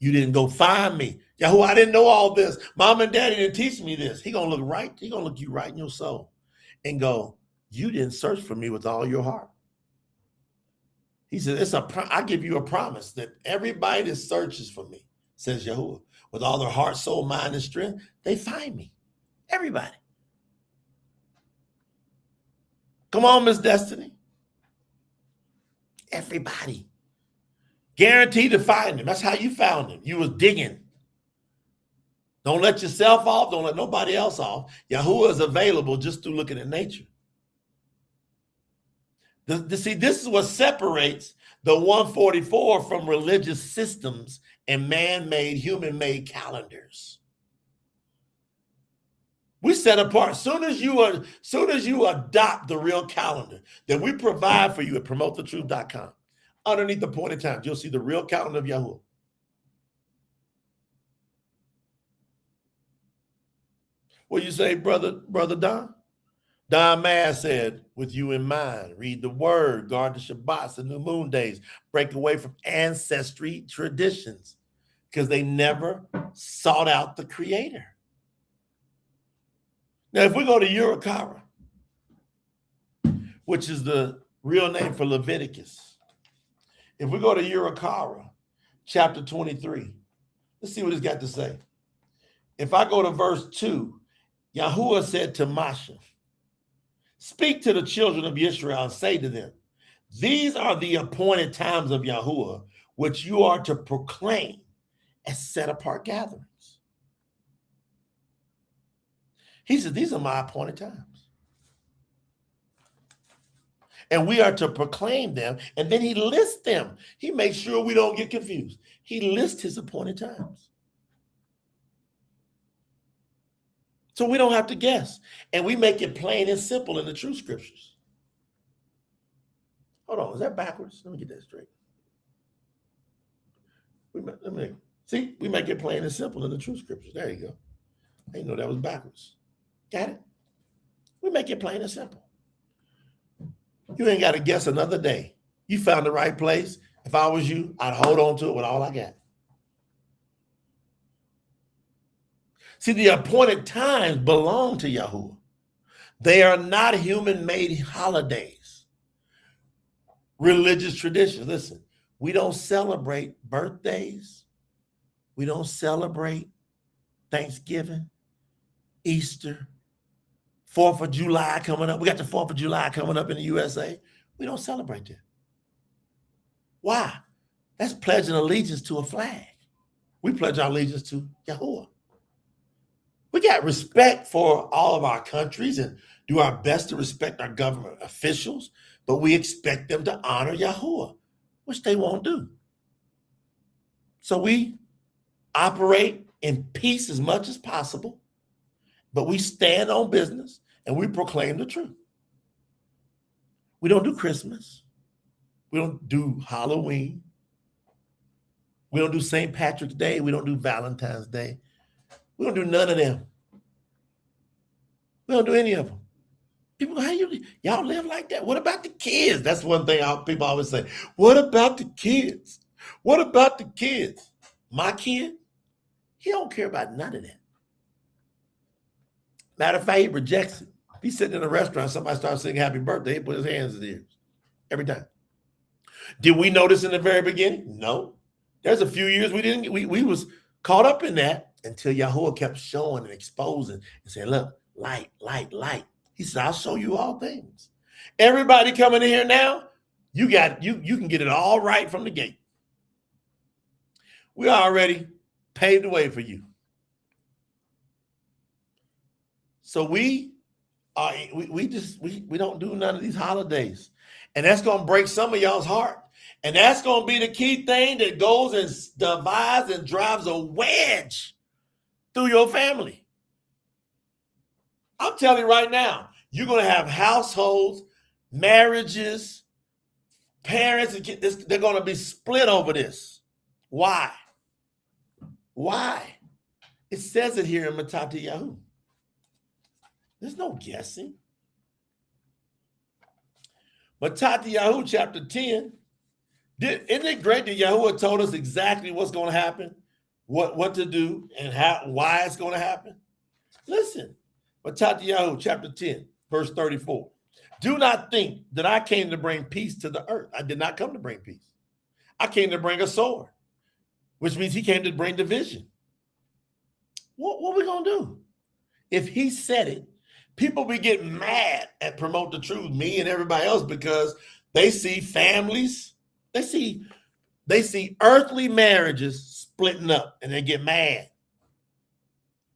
You didn't go find me. Yahuwah, I didn't know all this. Mom and daddy didn't teach me this. He gonna look right. He gonna look you right in your soul and go, you didn't search for me with all your heart. He said, I give you a promise that everybody that searches for me, says Yahuwah, with all their heart, soul, mind, and strength, they find me. Everybody. Come on, Miss Destiny. Everybody. Guaranteed to find him. That's how you found him. You was digging. Don't let yourself off. Don't let nobody else off. Yahuwah is available just through looking at nature. See, this is what separates the 144 from religious systems and man-made, human-made calendars. We set apart. Soon as you adopt the real calendar that we provide for you at PromoteTheTruth.com, underneath the appointed times, you'll see the real calendar of Yahuwah. What you say, brother Don? Don Mass said, with you in mind, read the word, guard the Shabbats and new moon days, break away from ancestry traditions because they never sought out the creator. Now, if we go to Urakara, which is the real name for Leviticus, if we go to Urakara, chapter 23, let's see what it's got to say. If I go to verse 2, Yahuwah said to Moshe, speak to the children of Israel and say to them, these are the appointed times of Yahuwah, which you are to proclaim as set apart gatherings. He said, these are my appointed times. And we are to proclaim them. And then he lists them. He makes sure we don't get confused. He lists his appointed times. So we don't have to guess. And we make it plain and simple in the Truth Scriptures. Hold on, is that backwards? Let me get that straight. We make it plain and simple in the Truth Scriptures. There you go. I didn't know that was backwards. Got it? We make it plain and simple. You ain't got to guess another day. You found the right place. If I was you, I'd hold on to it with all I got. See, the appointed times belong to Yahuwah. They are not human-made holidays, religious traditions. Listen, we don't celebrate birthdays. We don't celebrate Thanksgiving, Easter, 4th of July coming up. We got the 4th of July coming up in the USA. We don't celebrate that. Why? That's pledging allegiance to a flag. We pledge our allegiance to Yahuwah. We got respect for all of our countries and do our best to respect our government officials, but we expect them to honor Yahuwah, which they won't do. So we operate in peace as much as possible, but we stand on business and we proclaim the truth. We don't do Christmas. We don't do Halloween. We don't do St. Patrick's Day. We don't do Valentine's Day. We don't do none of them. We don't do any of them. People go, y'all live like that? What about the kids? That's one thing people always say. What about the kids? What about the kids? My kid, he don't care about none of that. Matter of fact, he rejects it. If he's sitting in a restaurant, somebody starts singing happy birthday, he put his hands in his ears every time. Did we notice in the very beginning? No. There's a few years we was caught up in that until Yahuwah kept showing and exposing and saying, look, light, light, light. He said, I'll show you all things. Everybody coming in here now, you can get it all right from the gate. We already paved the way for you. So we don't do none of these holidays. And that's going to break some of y'all's heart. And that's going to be the key thing that goes and divides and drives a wedge through your family. I'm telling you right now, you're going to have households, marriages, parents, they're going to be split over this. Why? Why? It says it here in Matati Yahu. There's no guessing. Matati Yahu chapter 10. Isn't it great that Yahuwah told us exactly what's going to happen, what to do, and why it's going to happen? Listen, Matati Yahu chapter 10, verse 34. Do not think that I came to bring peace to the earth. I did not come to bring peace. I came to bring a sword, which means he came to bring division. What are we going to do? If he said it, people be getting mad at Promote the Truth, me and everybody else, because they see families, they see earthly marriages splitting up and they get mad.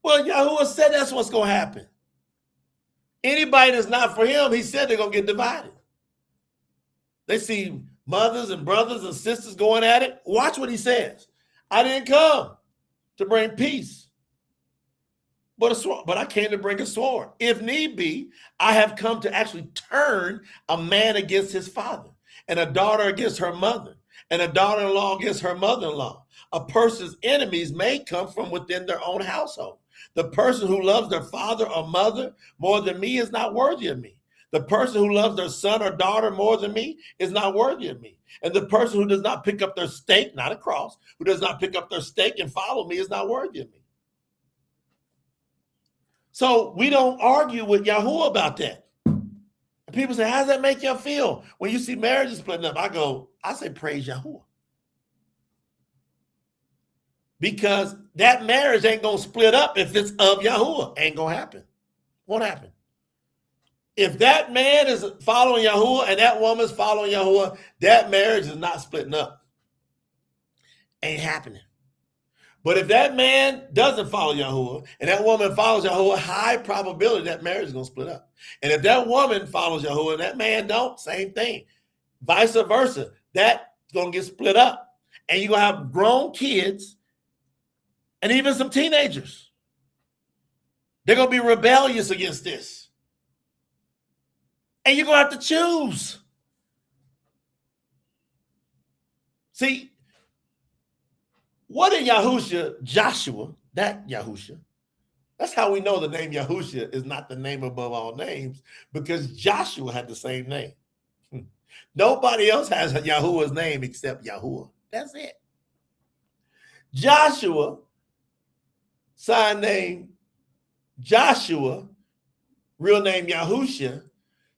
Well, Yahuwah said that's what's going to happen. Anybody that's not for him, he said they're going to get divided. They see mothers and brothers and sisters going at it. Watch what he says. I didn't come to bring peace, but I came to bring a sword. If need be, I have come to actually turn a man against his father, and a daughter against her mother, and a daughter-in-law against her mother-in-law. A person's enemies may come from within their own household. The person who loves their father or mother more than me is not worthy of me. The person who loves their son or daughter more than me is not worthy of me. And the person who does not pick up their stake, not a cross, who does not pick up their stake and follow me is not worthy of me. So we don't argue with Yahuwah about that. And people say, how does that make you feel when you see marriages splitting up? I say, praise Yahuwah. Because that marriage ain't going to split up if it's of Yahuwah. Ain't going to happen. Won't happen. If that man is following Yahuwah and that woman is following Yahuwah, that marriage is not splitting up. Ain't happening. But if that man doesn't follow Yahuwah and that woman follows Yahuwah, high probability that marriage is going to split up. And if that woman follows Yahuwah and that man don't, same thing. Vice versa, that's going to get split up. And you're going to have grown kids and even some teenagers. They're going to be rebellious against this. And you're going to have to choose. See, what in Yahusha, Joshua, that Yahusha, that's how we know the name Yahusha is not the name above all names, because Joshua had the same name. Nobody else has Yahuwah's name except Yahuwah. That's it. Joshua, sign name Joshua, real name Yahusha,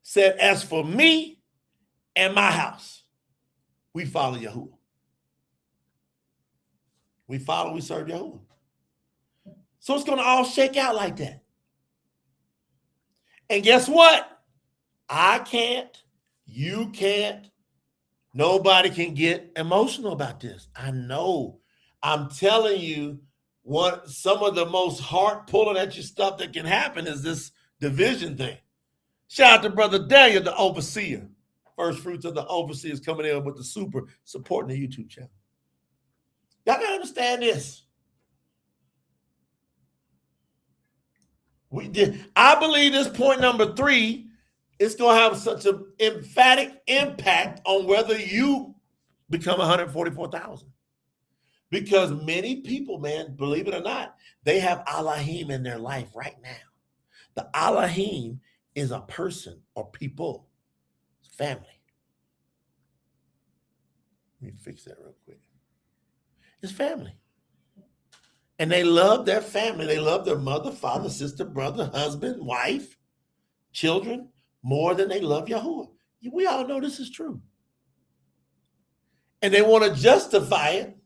said, as for me and my house, we follow Yahuwah. We serve Yahuwah. So it's going to all shake out like that. And guess what? I can't, you can't, nobody can get emotional about this. I know. I'm telling you, some of the most heart-pulling at you stuff that can happen is this division thing. Shout out to Brother Daniel, the overseer. First fruits of the overseers coming in with the super, supporting the YouTube channel. Y'all gotta understand this. I believe this point number 3 is going to have such an emphatic impact on whether you become 144,000. Because many people, man, believe it or not, they have Elohim in their life right now. The Elohim is a person or people, family. Let me fix that real quick. It's family. And they love their family. They love their mother, father, sister, brother, husband, wife, children, more than they love Yahuwah. We all know this is true. And they want to justify it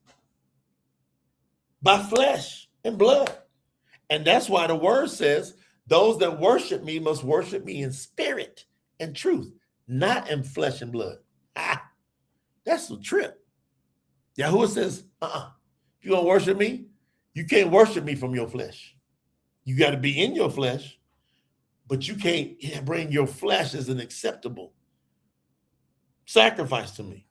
by flesh and blood. And that's why the word says, those that worship me must worship me in spirit and truth, not in flesh and blood. That's a trip. Yahuwah says, if you're going to worship me, you can't worship me from your flesh. You got to be in your flesh, but you can't bring your flesh as an acceptable sacrifice to me.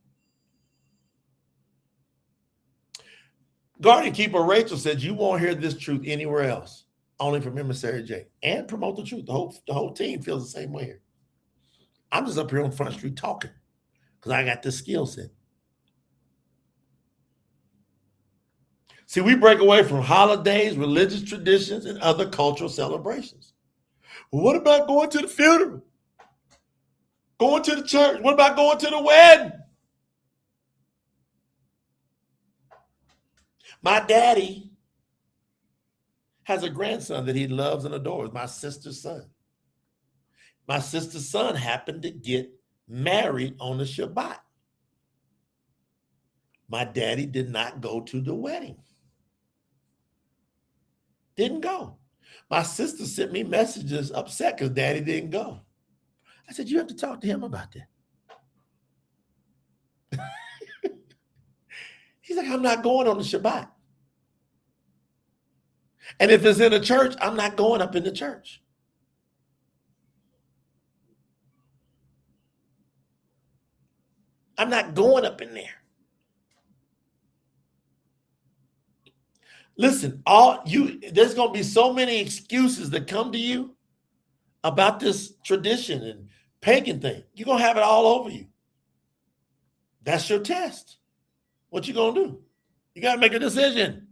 Guardian Keeper Rachel said, you won't hear this truth anywhere else, only from Emissary J. And Promote the Truth. The whole team feels the same way here. I'm just up here on Front Street talking because I got this skill set. See, we break away from holidays, religious traditions, and other cultural celebrations. Well, what about going to the funeral? Going to the church? What about going to the wedding? My daddy has a grandson that he loves and adores, my sister's son. My sister's son happened to get married on the Shabbat. My daddy did not go to the wedding. Didn't go. My sister sent me messages upset because daddy didn't go. I said, you have to talk to him about that. He's like, I'm not going on the Shabbat. And if it's in a church, I'm not going up in the church. I'm not going up in there. Listen, there's going to be so many excuses that come to you about this tradition and pagan thing. You're going to have it all over you. That's your test. What you going to do? You got to make a decision.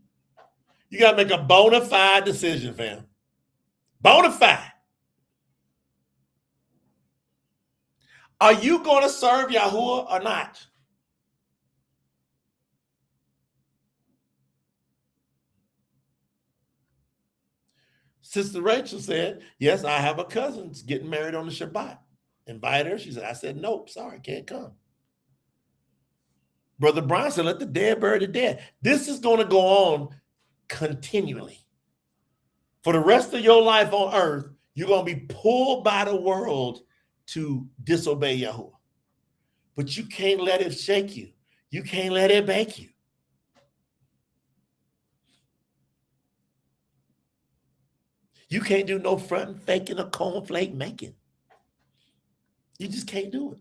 You got to make a bona fide decision, fam. Bona fide. Are you going to serve Yahuwah or not? Sister Rachel said, yes, I have a cousin getting married on the Shabbat. Invite her. She said, I said, nope, sorry, can't come. Brother Brian said, let the dead bury the dead. This is going to go on continually. For the rest of your life on earth, you're going to be pulled by the world to disobey Yahuwah. But you can't let it shake you. You can't let it bake you. You can't do no front faking or cornflake making. You just can't do it.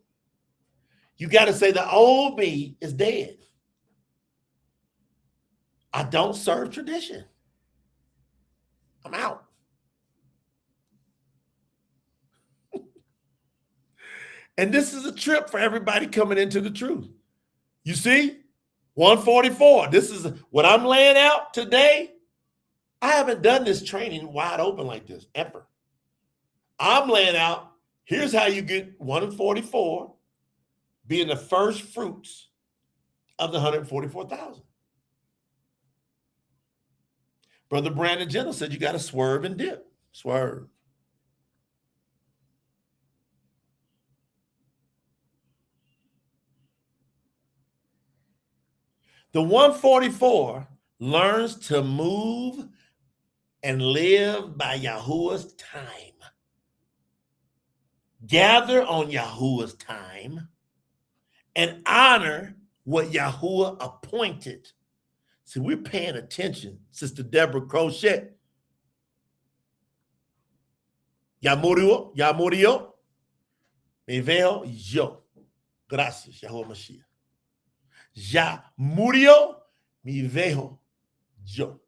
You got to say the old me is dead. I don't serve tradition. I'm out. And this is a trip for everybody coming into the truth. You see, 144. This is what I'm laying out today. I haven't done this training wide open like this ever. I'm laying out, here's how you get 144 being the first fruits of the 144,000. Brother Brandon Gentle said you got to swerve and dip. Swerve. The 144 learns to move and live by Yahuwah's time. Gather on Yahuwah's time and honor what Yahuwah appointed. See, we're paying attention, Sister Deborah Crochet. Yamurio, me veo yo. Gracias, Yahuwah Mashiach. Ya murió, me veo yo.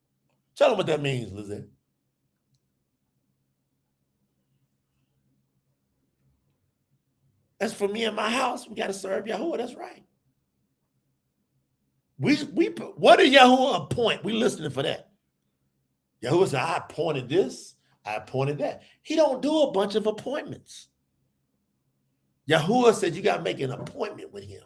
Tell them what that means, Lizette. That's for me and my house. We got to serve Yahuwah. That's right. What did Yahuwah appoint? We listening for that. Yahuwah said, I appointed this. I appointed that. He don't do a bunch of appointments. Yahuwah said you got to make an appointment with him.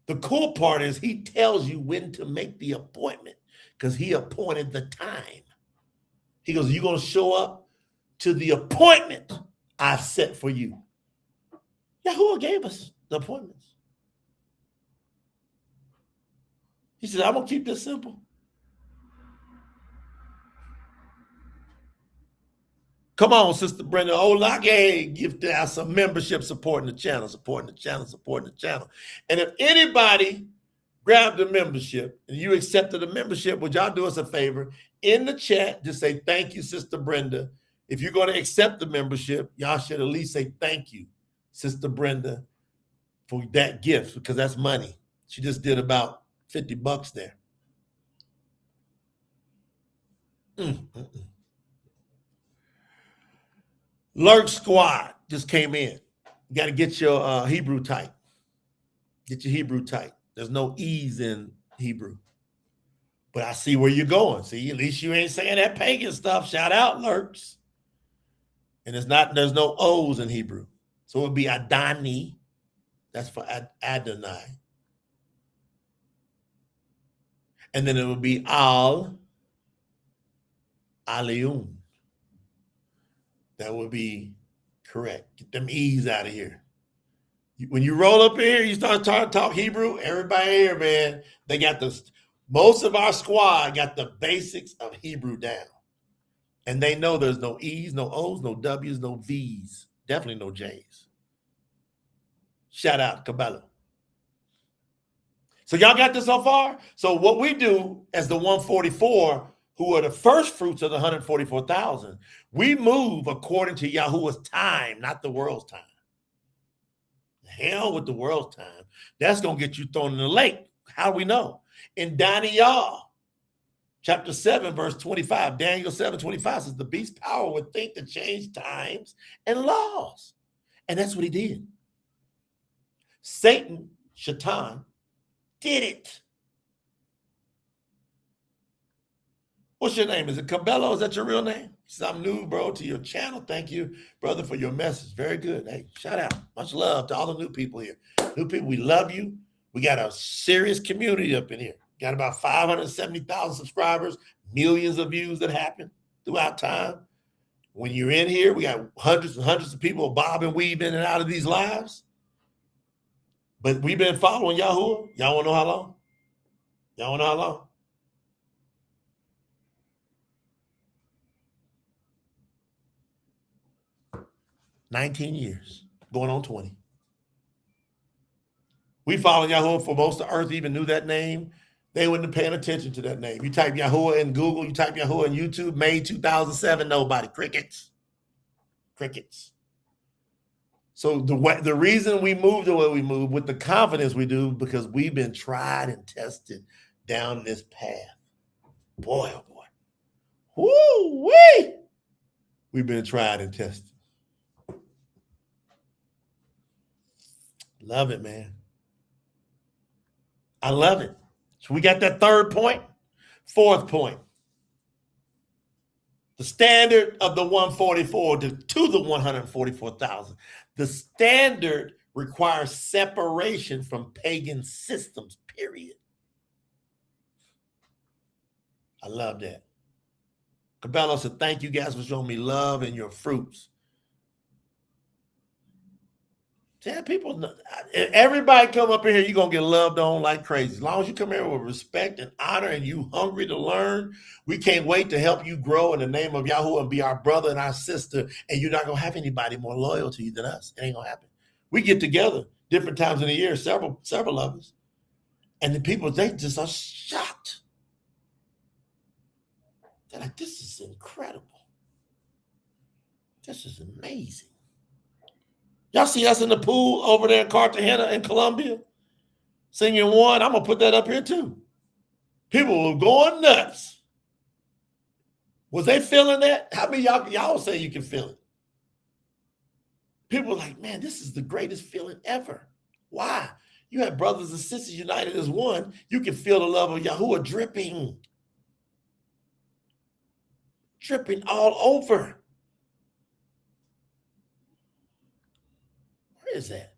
The cool part is he tells you when to make the appointment because he appointed the time. He goes, you're going to show up to the appointment I've set for you. Yahuwah gave us the appointments. He said, I'm going to keep this simple. Come on, Sister Brenda. Olake, give us some membership supporting the channel. And if anybody grabbed the membership and you accepted the membership, would y'all do us a favor? In the chat, just say, thank you, Sister Brenda. If you're going to accept the membership, y'all should at least say, thank you, Sister Brenda, for that gift, because that's money. She just did about $50 there. Lurk Squad just came in. You got to get your Hebrew tight. Get your Hebrew tight. There's no E's in Hebrew. But I see where you're going. See, at least you ain't saying that pagan stuff. Shout out, Lurks. And there's no O's in Hebrew. So it would be Adani. That's for Adonai. And then it would be Alium. That would be correct. Get them E's out of here. When you roll up here, you start trying to talk Hebrew, everybody here, man, they got most of our squad got the basics of Hebrew down. And they know there's no E's, no O's, no W's, no V's, definitely no J's. Shout out, Cabello. So y'all got this so far? So what we do as the 144, who are the first fruits of the 144,000, we move according to Yahuwah's time, not the world's time. Hell with the world's time. That's going to get you thrown in the lake. How do we know? In Daniel, chapter 7, verse 25, Daniel 7:25 says, the beast's power would think to change times and laws. And that's what he did. Satan, Shaitan, did it. What's your name? Is it Cabello? Is that your real name? He says, I'm new, bro, to your channel. Thank you, brother, for your message. Very good. Hey, shout out. Much love to all the new people here. New people, we love you. We got a serious community up in here. Got about 570,000 subscribers, millions of views that happen throughout time. When you're in here, we got hundreds and hundreds of people bob and weave in and out of these lives. But we've been following Yahuwah. Y'all want to know how long? Y'all want to know how long? 19 years, going on 20. We followed Yahuwah for most of the earth, even knew that name. They wouldn't have paid attention to that name. You type Yahuwah in Google, you type Yahuwah in YouTube, May 2007, nobody. Crickets. Crickets. So the reason we move the way we move with the confidence we do, because we've been tried and tested down this path. Boy, oh boy. Woo-wee! We've been tried and tested. Love it, man. I love it. So we got that third point. Fourth point. The standard of the 144 to the 144,000. The standard requires separation from pagan systems, period. I love that. Cabello said, thank you guys for showing me love and your fruits. Yeah, people, everybody come up in here, you're going to get loved on like crazy. As long as you come here with respect and honor and you hungry to learn, we can't wait to help you grow in the name of Yahuwah and be our brother and our sister. And you're not going to have anybody more loyal to you than us. It ain't going to happen. We get together different times in the year, several of us. And the people, they just are shocked. They're like, this is incredible. This is amazing. Y'all see us in the pool over there in Cartagena in Colombia? Singing one. I'm going to put that up here too. People were going nuts. Was they feeling that? How many y'all say you can feel it? People were like, man, this is the greatest feeling ever. Why? You have brothers and sisters united as one. You can feel the love of Yahuwah dripping. Dripping all over. Where is that?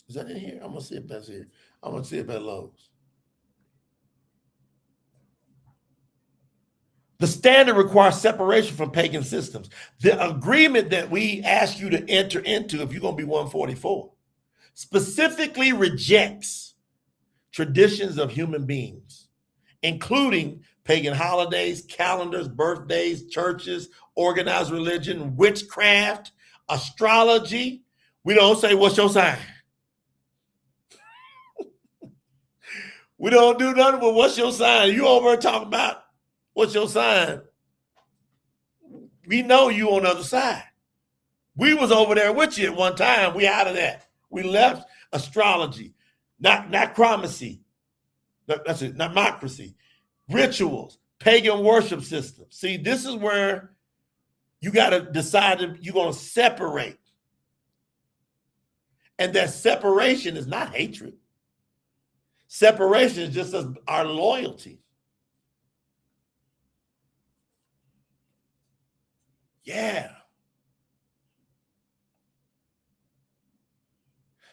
Is that in here? I'm going to see if that's here. I'm going to see if that loads. The standard requires separation from pagan systems. The agreement that we ask you to enter into, if you're going to be 144, specifically rejects traditions of human beings, including pagan holidays, calendars, birthdays, churches, organized religion, witchcraft, astrology. We don't say, what's your sign? We don't do nothing but what's your sign? You over talking about what's your sign? We know you on the other side. We was over there with you at one time. We out of that. We left astrology, not chromacy. That's it, not democracy. Rituals, pagan worship systems. See, this is where you got to decide if you're going to separate. And that separation is not hatred. Separation is just our loyalty. Yeah.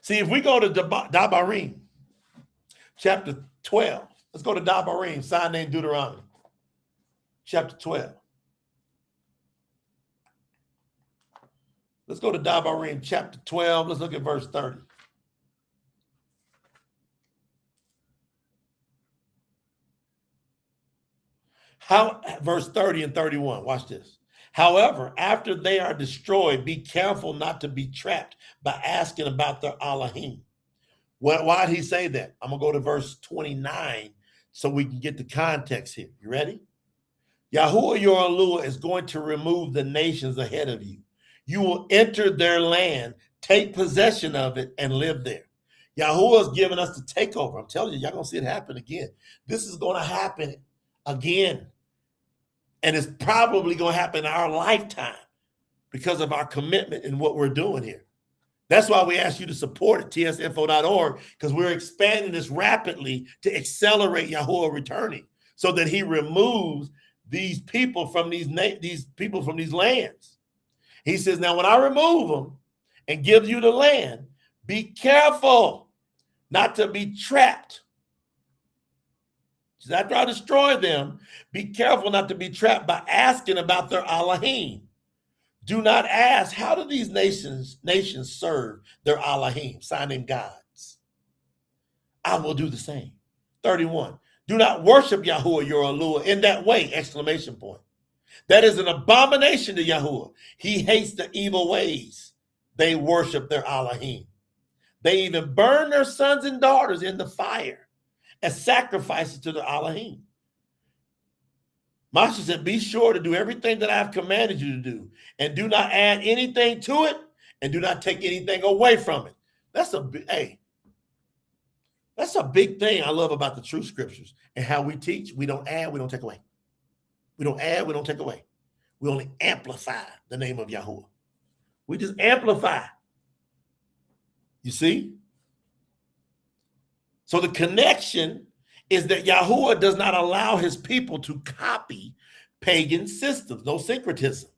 See, if we go to Dabarim, chapter 12, let's go to Dabarim, sign named Deuteronomy, chapter 12. Let's go to Dabarim, chapter 12. Let's look at verse 30. Verse 30 and 31. Watch this. However, after they are destroyed, be careful not to be trapped by asking about their Elohim. Why did he say that? I'm going to go to verse 29 so we can get the context here. You ready? Yahuwah your Elohim is going to remove the nations ahead of you. You will enter their land, take possession of it, and live there. Yahuwah is giving us the takeover. I'm telling you, y'all going to see it happen again. This is going to happen again. And it's probably going to happen in our lifetime because of our commitment in what we're doing here. That's why we ask you to support at tsinfo.org, because we're expanding this rapidly to accelerate Yahuwah returning so that he removes these people from these lands. He says, now when I remove them and give you the land, be careful not to be trapped. After I destroy them, be careful not to be trapped by asking about their Elohim. Do not ask, how do these nations serve their Elohim, signing gods? I will do the same. 31. Do not worship Yahuwah your Elohim in that way, exclamation point. That is an abomination to Yahuwah. He hates the evil ways they worship their Elohim. They even burn their sons and daughters in the fire as sacrifices to the Elohim. Moshe said, be sure to do everything that I've commanded you to do, and do not add anything to it, and do not take anything away from it. That's a big thing I love about the Truth Scriptures and how we teach. We don't add, we don't take away. We don't add, we don't take away. We only amplify the name of Yahuwah. We just amplify. You see? So the connection is that Yahuwah does not allow his people to copy pagan systems, no syncretism.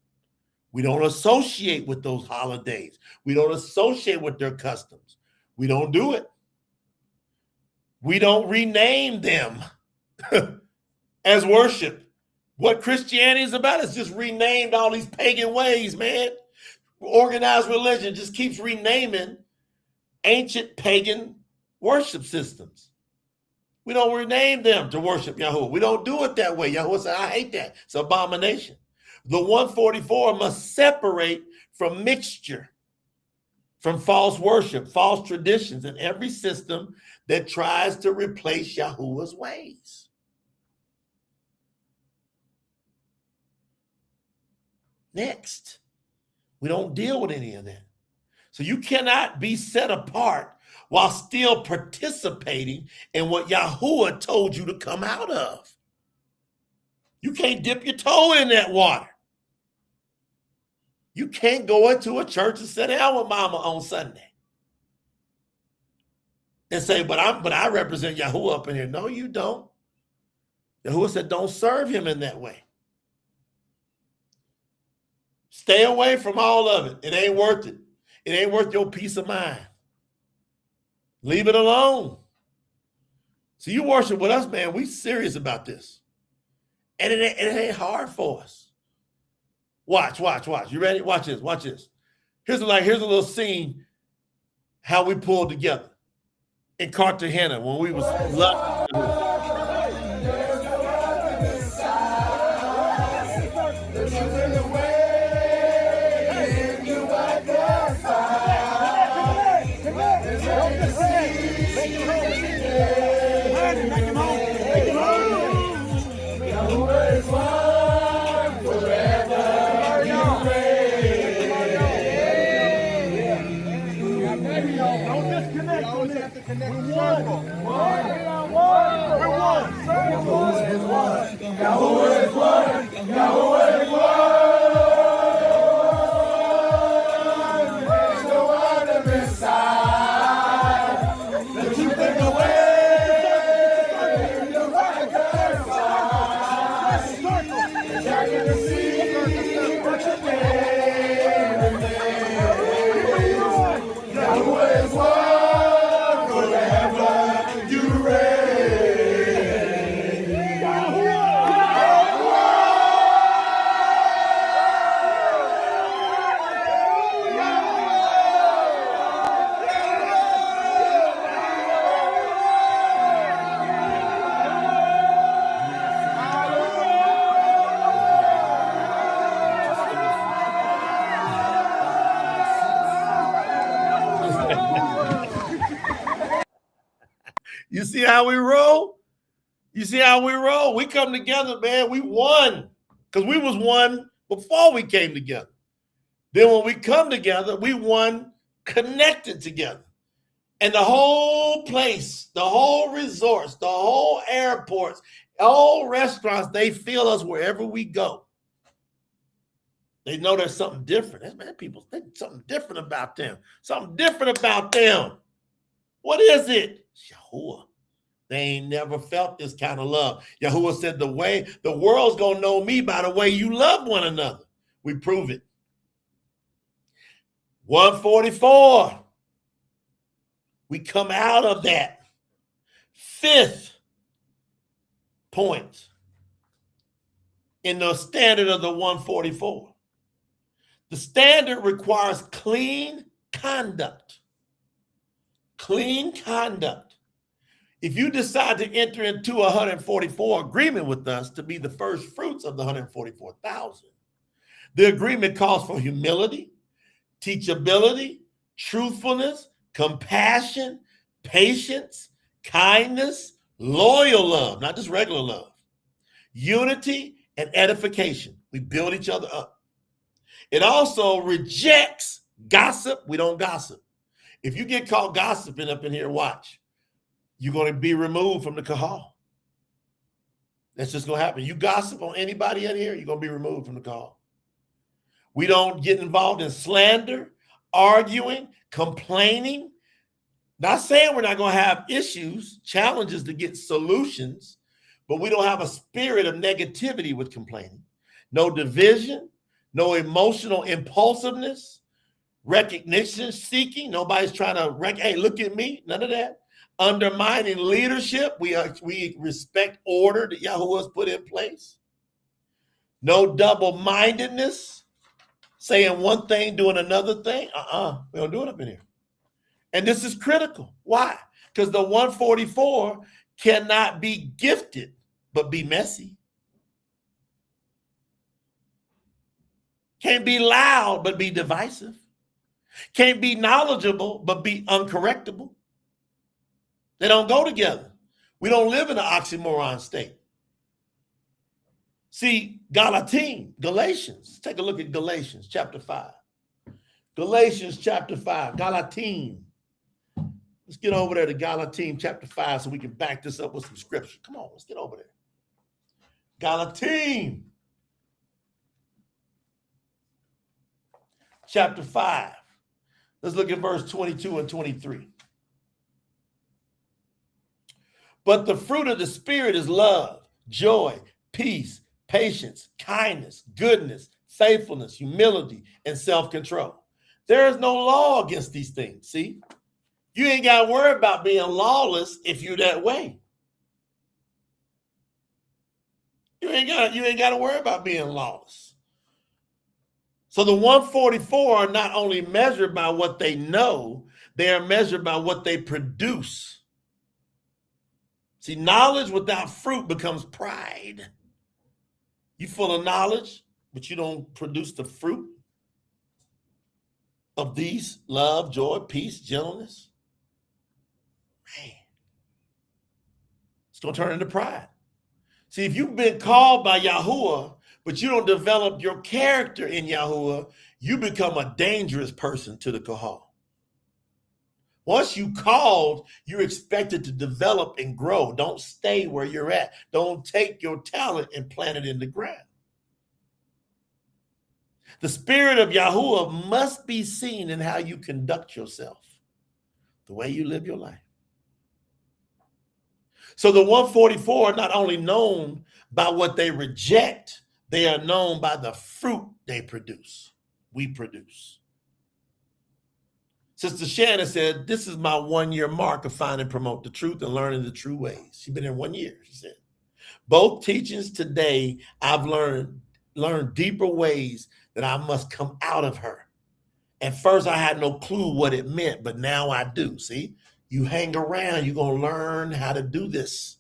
We don't associate with those holidays. We don't associate with their customs. We don't do it. We don't rename them as worship. What Christianity is about is just renamed all these pagan ways, man. Organized religion just keeps renaming ancient pagan worship systems. We don't rename them to worship Yahuwah. We don't do it that way. Yahuwah said, I hate that. It's an abomination. The 144 must separate from mixture, from false worship, false traditions, and every system that tries to replace Yahuwah's ways. Next, we don't deal with any of that. So you cannot be set apart while still participating in what Yahuwah told you to come out of. You can't dip your toe in that water. You can't go into a church and sit down with mama on Sunday and say, but I represent Yahuwah up in here. No, you don't. Yahuwah said, don't serve him in that way. Stay away from all of it. It ain't worth it. It ain't worth your peace of mind. Leave it alone. So you worship with us, man. We serious about this. And it ain't hard for us. Watch. You ready? Watch this. Here's a little scene how we pulled together in Cartagena when we was loving. You see how we roll? You see how we roll? We come together, man. We won because we was one before we came together. Then when we come together, we won connected together. And the whole place, the whole resorts, the whole airports, all restaurants, they feel us wherever we go. They know there's something different. Man, people think something different about them. Something different about them. What is it? Yahuwah. They ain't never felt this kind of love. Yahuwah said the world's going to know me by the way you love one another. We prove it. 144. We come out of that. Fifth point in the standard of the 144. The standard requires clean conduct. Clean conduct. If you decide to enter into a 144 agreement with us to be the first fruits of the 144,000, the agreement calls for humility, teachability, truthfulness, compassion, patience, kindness, loyal love, not just regular love, unity and edification. We build each other up. It also rejects gossip. We don't gossip. If you get caught gossiping up in here, watch. You're going to be removed from the kahal. That's just going to happen. You gossip on anybody in here, you're going to be removed from the kahal. We don't get involved in slander, arguing, complaining. Not saying we're not going to have issues, challenges to get solutions, but we don't have a spirit of negativity with complaining. No division, no emotional impulsiveness, recognition seeking. Nobody's trying to, hey, look at me. None of that. Undermining leadership. We respect order that Yahuwah has put in place. No double-mindedness, saying one thing, doing another thing. We don't do it up in here. And this is critical. Why? Because the 144 cannot be gifted, but be messy. Can't be loud, but be divisive. Can't be knowledgeable, but be uncorrectable. They don't go together. We don't live in an oxymoron state. See, Galatians. Take a look at Galatians chapter 5. Galatians chapter 5, Galatim. Let's get over there to Galatim chapter 5 so we can back this up with some scripture. Come on, let's get over there. Galatim chapter 5. Let's look at verse 22 and 23. But the fruit of the Spirit is love, joy, peace, patience, kindness, goodness, faithfulness, humility, and self-control. There is no law against these things, see? You ain't got to worry about being lawless if you're that way. You ain't got to worry about being lawless. So the 144 are not only measured by what they know, they are measured by what they produce. See, knowledge without fruit becomes pride. You full of knowledge, but you don't produce the fruit of these: love, joy, peace, gentleness. Man, it's going to turn into pride. See, if you've been called by Yahuwah, but you don't develop your character in Yahuwah, you become a dangerous person to the kahal. Once you called, you're expected to develop and grow. Don't stay where you're at. Don't take your talent and plant it in the ground. The spirit of Yahuwah must be seen in how you conduct yourself, the way you live your life. So the 144 are not only known by what they reject, they are known by the fruit they produce. We produce. Sister Shannon said, this is my 1-year mark of finding and promote the truth and learning the true ways. She's been in 1 year, she said. Both teachings today, I've learned deeper ways that I must come out of her. At first, I had no clue what it meant, but now I do. See, you hang around, you're going to learn how to do this,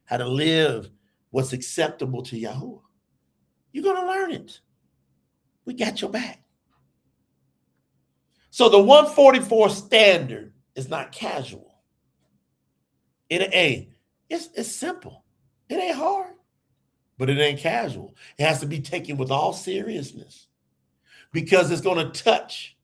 how to live what's acceptable to Yahuwah. You're going to learn it. We got your back. So the 144 standard is not casual. It's simple. It ain't hard, but it ain't casual. It has to be taken with all seriousness because it's going to touch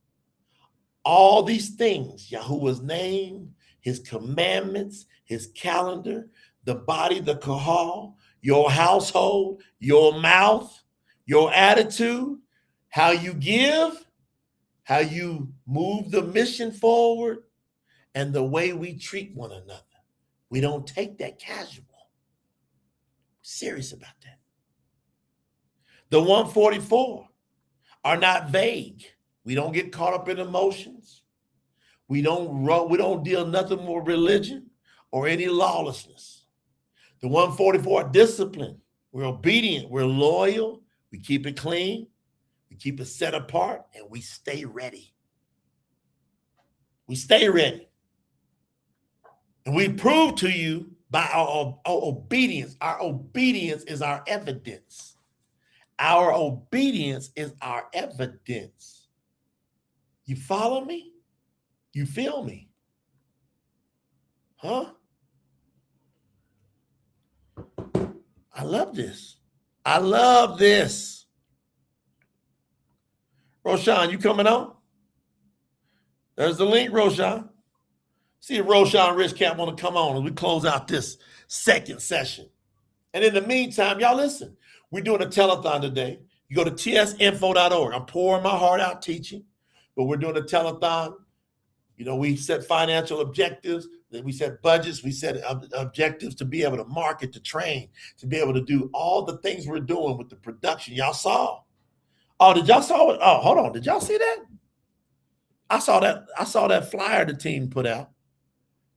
all these things: Yahuwah's name, his commandments, his calendar, the body, the kahal, your household, your mouth, your attitude, how you give, how you move the mission forward, and the way we treat one another. We don't take that casual. Serious about that. The 144 are not vague. We don't get caught up in emotions. We don't deal nothing more religion or any lawlessness. The 144 are disciplined. We're obedient. We're loyal. We keep it clean. We keep it set apart, and we stay ready. We stay ready. And we prove to you by our obedience. Our obedience is our evidence. Our obedience is our evidence. You follow me? You feel me? Huh? I love this. I love this. Roshan, you coming on? There's the link, Roshan. See if Roshan Rich Cap want to come on as we close out this second session. And in the meantime, y'all listen. We're doing a telethon today. You go to tsinfo.org. I'm pouring my heart out teaching, but we're doing a telethon. You know, we set financial objectives, then we set budgets, we set objectives to be able to market, to train, to be able to do all the things we're doing with the production. Y'all saw. Oh, did y'all saw it? Oh, hold on. Did y'all see that? I saw that flyer the team put out.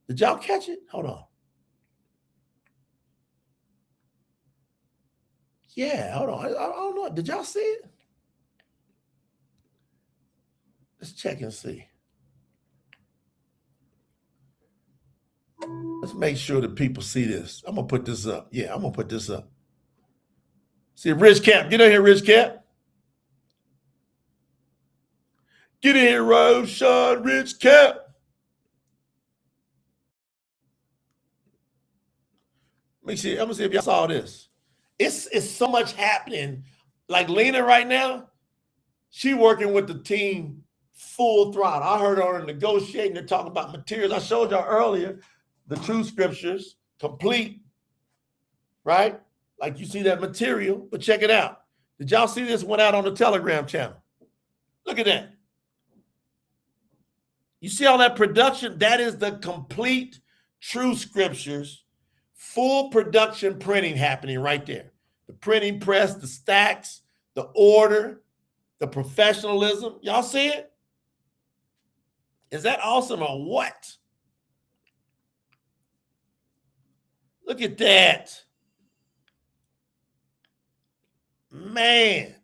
Did y'all catch it? Hold on. Yeah, hold on. I don't know. Did y'all see it? Let's check and see. Let's make sure that people see this. I'm going to put this up. Yeah, I'm going to put this up. See, Rich Cap. Get in here, Rich Cap. Get in here, Roshan Rich Cap. Let me see. I'm going to see if y'all saw this. It's so much happening. Like Lena right now, she working with the team full throttle. I heard her negotiating. They're talking about materials. I showed y'all earlier the Truth Scriptures complete, right? Like you see that material, but check it out. Did y'all see this went out on the Telegram channel? Look at that. You see all that production? That is the complete Truth Scriptures, full production printing happening right there. The printing press, the stacks, the order, the professionalism. Y'all see it? Is that awesome or what? Look at that. Man.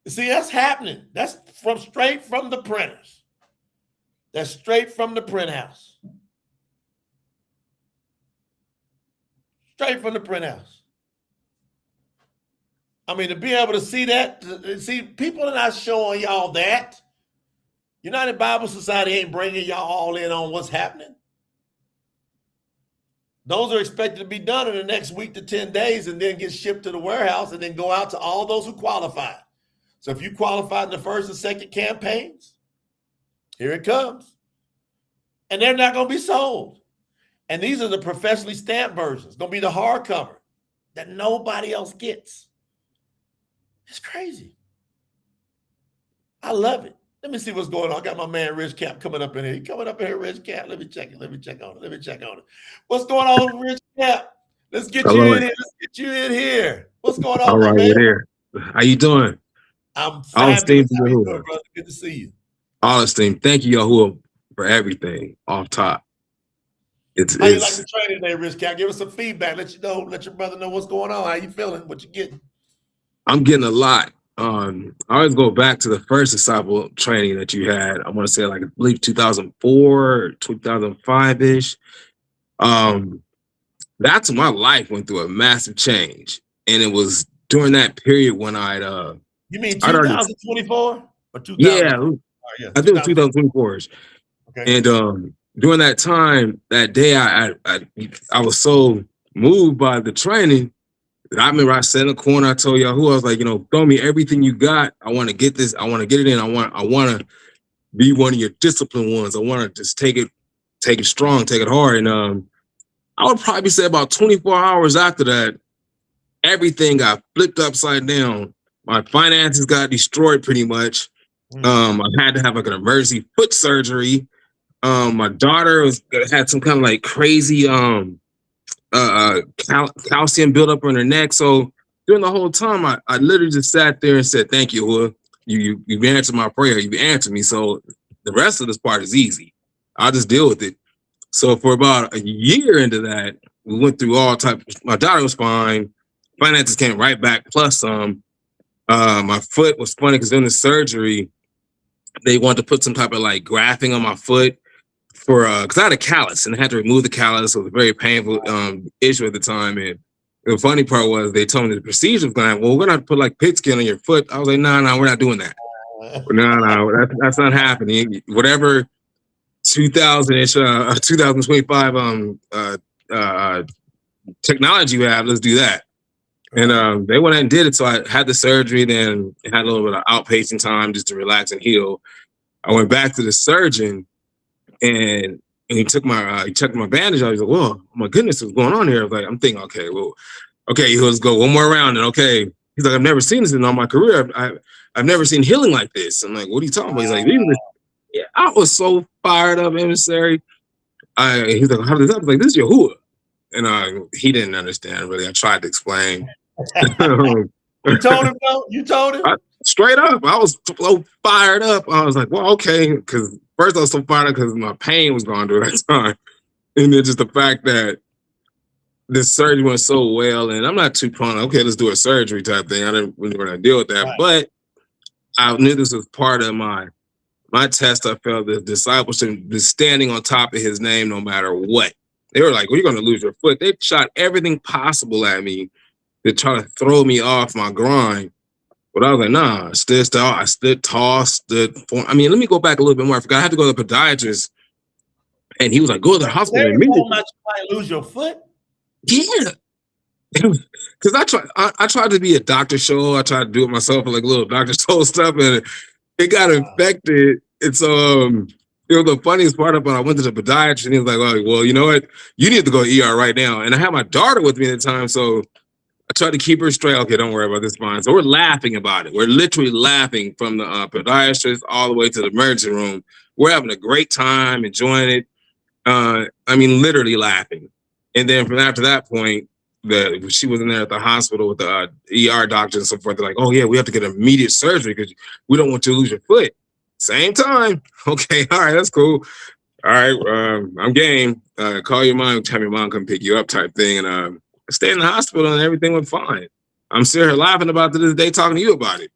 See, that's happening. That's straight from the printers. That's straight from the print house. Straight from the print house. I mean, to be able to see that, see, people are not showing y'all that. United Bible Society ain't bringing y'all all in on what's happening. Those are expected to be done in the next week to 10 days and then get shipped to the warehouse and then go out to all those who qualify. So if you qualified in the first and second campaigns, here it comes. And they're not going to be sold. And these are the professionally stamped versions. It's going to be the hardcover that nobody else gets. It's crazy. I love it. Let me see what's going on. I got my man Rich Cap coming up in here. He coming up in here, Rich Cap. Let me check it. Let me check on it. What's going on, Rich Cap? Let's get you in here. Let's get you in here. What's going on, all right, man? You're there. How you doing? I'm fabulous. How you doing, brother? Good to see you. All esteem. Thank you, Yahuwah, for everything off top. How you like the training today, Rich Cap? Give us some feedback. Let your brother know what's going on. How you feeling? What you getting? I'm getting a lot. I always go back to the first disciple training that you had. I want to say, like, I believe 2004, 2005-ish. That's when my life went through a massive change. And it was during that period when You mean 2024 or 2000? Yeah, I think it was 2024. Okay. And during that time, that day, I was so moved by the training that I remember I sat in the corner. I told Yahoo, I was like, throw me everything you got. I want to get this. I want to get it in. I want to be one of your disciplined ones. I want to just take it strong, take it hard. And I would probably say about 24 hours after that, everything got flipped upside down. My finances got destroyed pretty much. I had to have like an emergency foot surgery. My daughter had some kind of like crazy calcium buildup on her neck. So during the whole time, I literally just sat there and said, "Thank you, you've answered my prayer. You've answered me. So the rest of this part is easy. I'll just deal with it." So for about a year into that, we went through all types. My daughter was fine. Finances came right back. Plus, my foot was funny because during the surgery, they wanted to put some type of like grafting on my foot for because I had a callus and I had to remove the callus. So it was a very painful issue at the time. And the funny part was they told me the procedure was going to happen. Well, we're going to put like pig skin on your foot. I was like, no, we're not doing that. No, that's not happening. Whatever 2000-ish, 2025 technology we have, let's do that. And they went and did it. So I had the surgery, then had a little bit of outpatient time just to relax and heal. I went back to the surgeon, and he took my he checked my bandage. I was like, "Whoa, my goodness, what's going on here?" I was like, I'm thinking, okay, let's go one more round. And okay, he's like, I've never seen this in all my career. I've never seen healing like this. I'm like, what are you talking about? He's like, yeah, I was so fired up, emissary. He's like, how did that? I was like, this is Yahuwah. And he didn't understand really. I tried to explain. You told him, though? You told him? Straight up. I was so fired up. I was like, well, okay. Because first I was so fired up because my pain was going through that time. And then just the fact that this surgery went so well. And I'm not too prone, okay, let's do a surgery type thing. I didn't really want to deal with that. Right. But I knew this was part of my test. I felt the discipleship was standing on top of his name no matter what. They were like, well, you're going to lose your foot. They shot everything possible at me to try to throw me off my grind. But I was like, nah, I stood tall, I mean, let me go back a little bit more. I forgot I had to go to the podiatrist. And he was like, go to the hospital immediately. You might lose your foot? Yeah. Because I tried to be a doctor show. I tried to do it myself, like little doctor show stuff. And it got infected. It's it was the funniest part about it. I went to the podiatrist and he was like, oh, well, you know what? You need to go to ER right now. And I had my daughter with me at the time. So I tried to keep her straight. Okay, don't worry about this, fine. So we're laughing about it. We're literally laughing from the podiatrist all the way to the emergency room. We're having a great time, enjoying it. I mean, literally laughing. And then from after that point, she was in there at the hospital with the ER doctor and so forth. They're like, oh, yeah, we have to get immediate surgery because we don't want you to lose your foot. Same time. Okay, all right, that's cool. All right, I'm game. Call your mom, have your mom come pick you up type thing. And stay in the hospital and everything went fine. I'm still here laughing about it to this day, talking to you about it.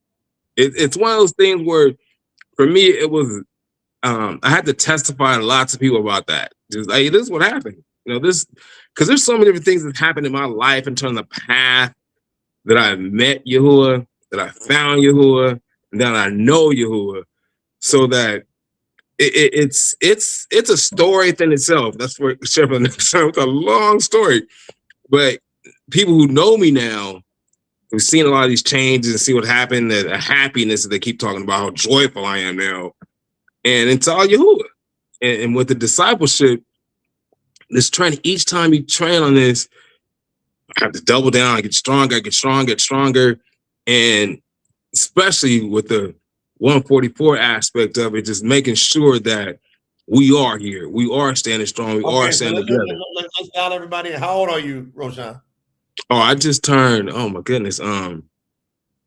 It's one of those things where, for me, it was, I had to testify to lots of people about that. Just like, this is what happened. You know, this, because there's so many different things that happened in my life in terms of the path that I met Yahuwah, that I found Yahuwah, and that I know Yahuwah. So that it's a story within itself. That's where Shepherd, it's a long story. But people who know me now, who've seen a lot of these changes and see what happened, the happiness that they keep talking about, how joyful I am now. And it's all Yahuwah. And with the discipleship, this training, each time you train on this, I have to double down, I get stronger. And especially with the 144 aspect of it, just making sure that we are here. We are standing strong. We are standing together. Let's tell everybody, how old are you, Roshan? Oh, I just turned, oh my goodness. I'm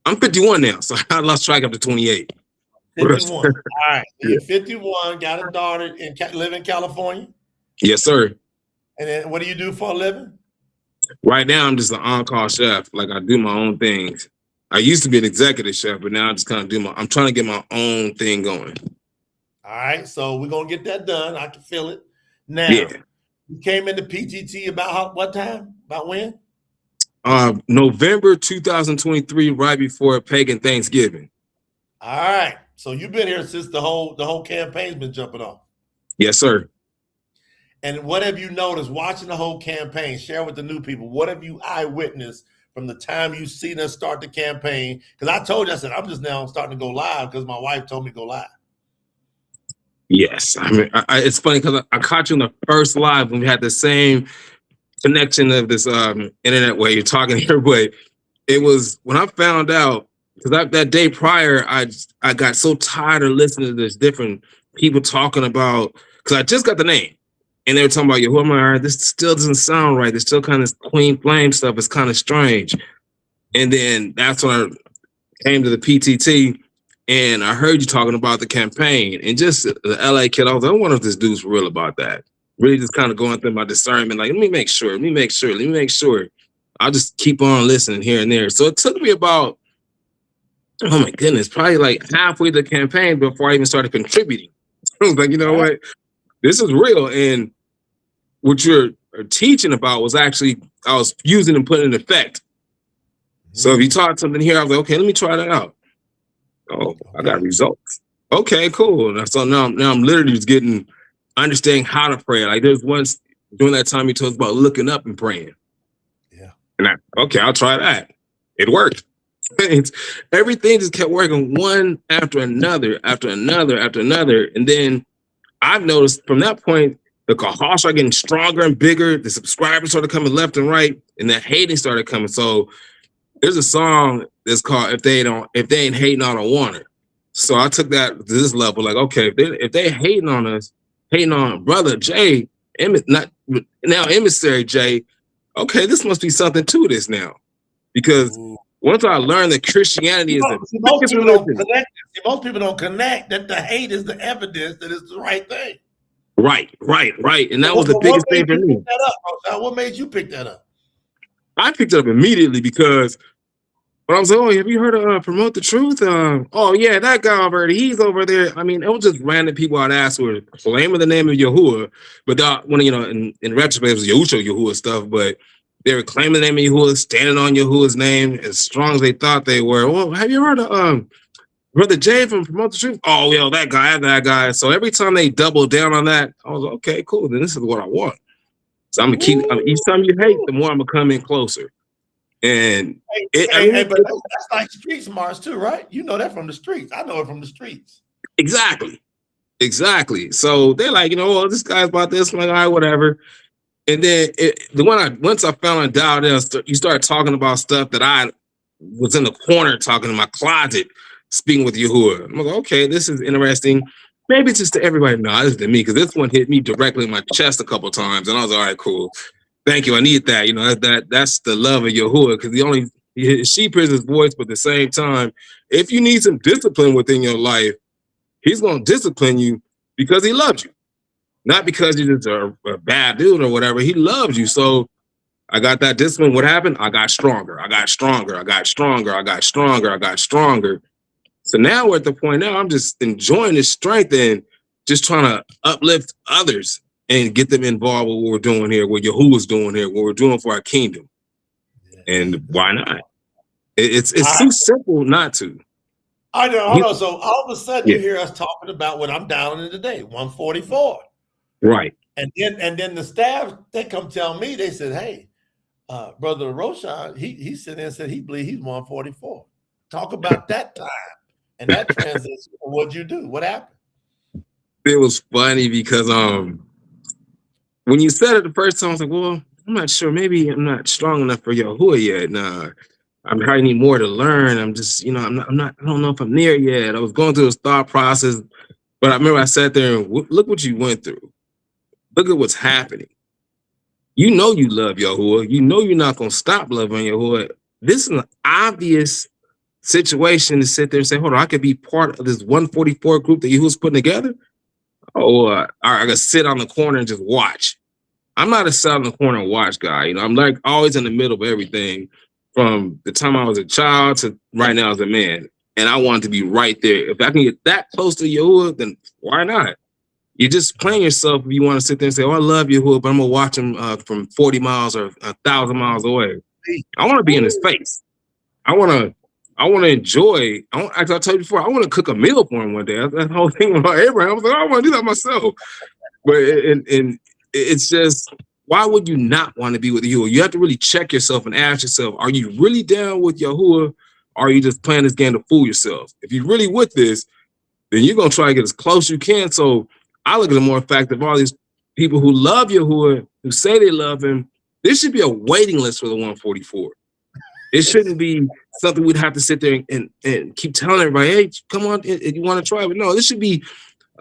51 now, so I lost track up to 28. 51. All right. You're 51, got a daughter, live in California? Yes, sir. And then what do you do for a living? Right now, I'm just an on-call chef. Like, I do my own things. I used to be an executive chef, but now I just kind of I'm trying to get my own thing going. All right. So we're going to get that done. I can feel it. Now, you came into PTT about what time? About when? November 2023, right before pagan Thanksgiving. All right. So you've been here since the whole campaign's been jumping off. Yes, sir. And what have you noticed watching the whole campaign? Share with the new people. What have you eyewitnessed from the time you seen us start the campaign? Because I told you, I said, I'm just now starting to go live because my wife told me to go live. Yes. I mean, it's funny because I caught you in the first live when we had the same connection of this internet way you're talking here. But it was when I found out, because that day prior, I got so tired of listening to this different people talking about, because I just got the name. And they were talking about, I'm like, all right, this still doesn't sound right. There's still kind of Queen Flame stuff. It's kind of strange. And then that's when I came to the PTT and I heard you talking about the campaign and just the LA kid. I was like, I wonder if this dude's for real about that. Really just kind of going through my discernment. Like, let me make sure. I'll just keep on listening here and there. So it took me about, oh my goodness, probably like halfway the campaign before I even started contributing. I was like, you know what? This is real. And what you're teaching about was actually, I was using and putting in effect. So if you taught something here, I was like, okay, let me try that out. Oh, I got results. Okay, cool. So now I'm literally just understanding how to pray. Like there's once during that time you told us about looking up and praying. And okay, I'll try that. It worked. Everything just kept working one after another, after another, after another. And then I've noticed from that point, the calls are getting stronger and bigger. The subscribers started coming left and right, and the hating started coming. So there's a song that's called "If They Ain't Hating, I Don't Want It." So I took that to this level, like, okay, if they hating on us, hating on brother Jay, not now emissary Jay, okay, this must be something to this now, because once I learned that Christianity is the biggest religion. Most people don't connect that the hate is the evidence that it's the right thing. Right. And that was the biggest thing for me. What made you pick that up? I picked it up immediately because when I was like, oh, have you heard of Promote the Truth? Oh, yeah, that guy over there, he's over there. I mean, it was just random people I'd ask who were claiming the name of Yahuwah, but when, in retrospect, it was Yahuwah stuff, but they were claiming the name of Yahuwah, standing on Yahuwah's name as strong as they thought they were. Well, have you heard of Brother Jay from Promote the Truth? Oh, yeah, that guy. So every time they doubled down on that, I was like, okay, cool. Then this is what I want. So I'm gonna keep. Each time you hate, the more I'm gonna come in closer. And but that's like street smarts too, right? You know that from the streets. I know it from the streets. Exactly. So they're like, well, this guy's about this. I'm like, all right, whatever. And then once I found out dialed in, you start talking about stuff that I was in the corner talking in my closet, speaking with Yahuwah. I'm like, okay, this is interesting. Maybe it's just to everybody. No, this is to me, because this one hit me directly in my chest a couple of times, and I was all right, cool. Thank you. I need that. That's the love of Yahuwah, because sheep hears his voice, but at the same time, if you need some discipline within your life, he's going to discipline you because he loves you, not because you're just a bad dude or whatever. He loves you. So I got that discipline. What happened? I got stronger. So now we're at the point now I'm just enjoying this strength and just trying to uplift others and get them involved with what we're doing here, what Yahuwah's doing here, what we're doing for our kingdom. And why not? It's too simple not to. I know. Hold on. So all of a sudden you hear us talking about what I'm dialing in today, 144. Right. And then the staff, they come tell me, they said, hey, Brother Roshan, he sitting there and said he believes he's 144. Talk about that time and that transition. What'd you do? What happened? It was funny because when you said it the first time, I was like, well, I'm not sure. Maybe I'm not strong enough for Yahuwah yet. Nah, I probably need more to learn. I'm just, I don't know if I'm there yet. I was going through this thought process, but I remember I sat there and look what you went through. Look at what's happening. You know you love Yahuwah. You know you're not going to stop loving Yahuwah. This is an obvious situation to sit there and say, hold on, I could be part of this 144 group that Yahuwah's putting together. Oh, I gotta sit on the corner and just watch. I'm not a sit on the corner and watch guy. I'm like always in the middle of everything from the time I was a child to right now as a man. And I want to be right there. If I can get that close to Yahuwah, then why not? You're just playing yourself if you want to sit there and say, oh, I love Yahuwah, but I'm going to watch him from 40 miles or 1,000 miles away. I want to be in his face. I want to enjoy. I told you before, I want to cook a meal for him one day. That's the whole thing about Abraham. I was like, I want to do that myself. But it's just, why would you not want to be with Yahuwah? You have to really check yourself and ask yourself, are you really down with Yahuwah? Or are you just playing this game to fool yourself? If you're really with this, then you're going to try to get as close as you can. So I look at the more fact of all these people who love Yahuwah, who say they love him. There should be a waiting list for the 144. It shouldn't be something we'd have to sit there and keep telling everybody, hey, come on, if you want to try. But no, this should be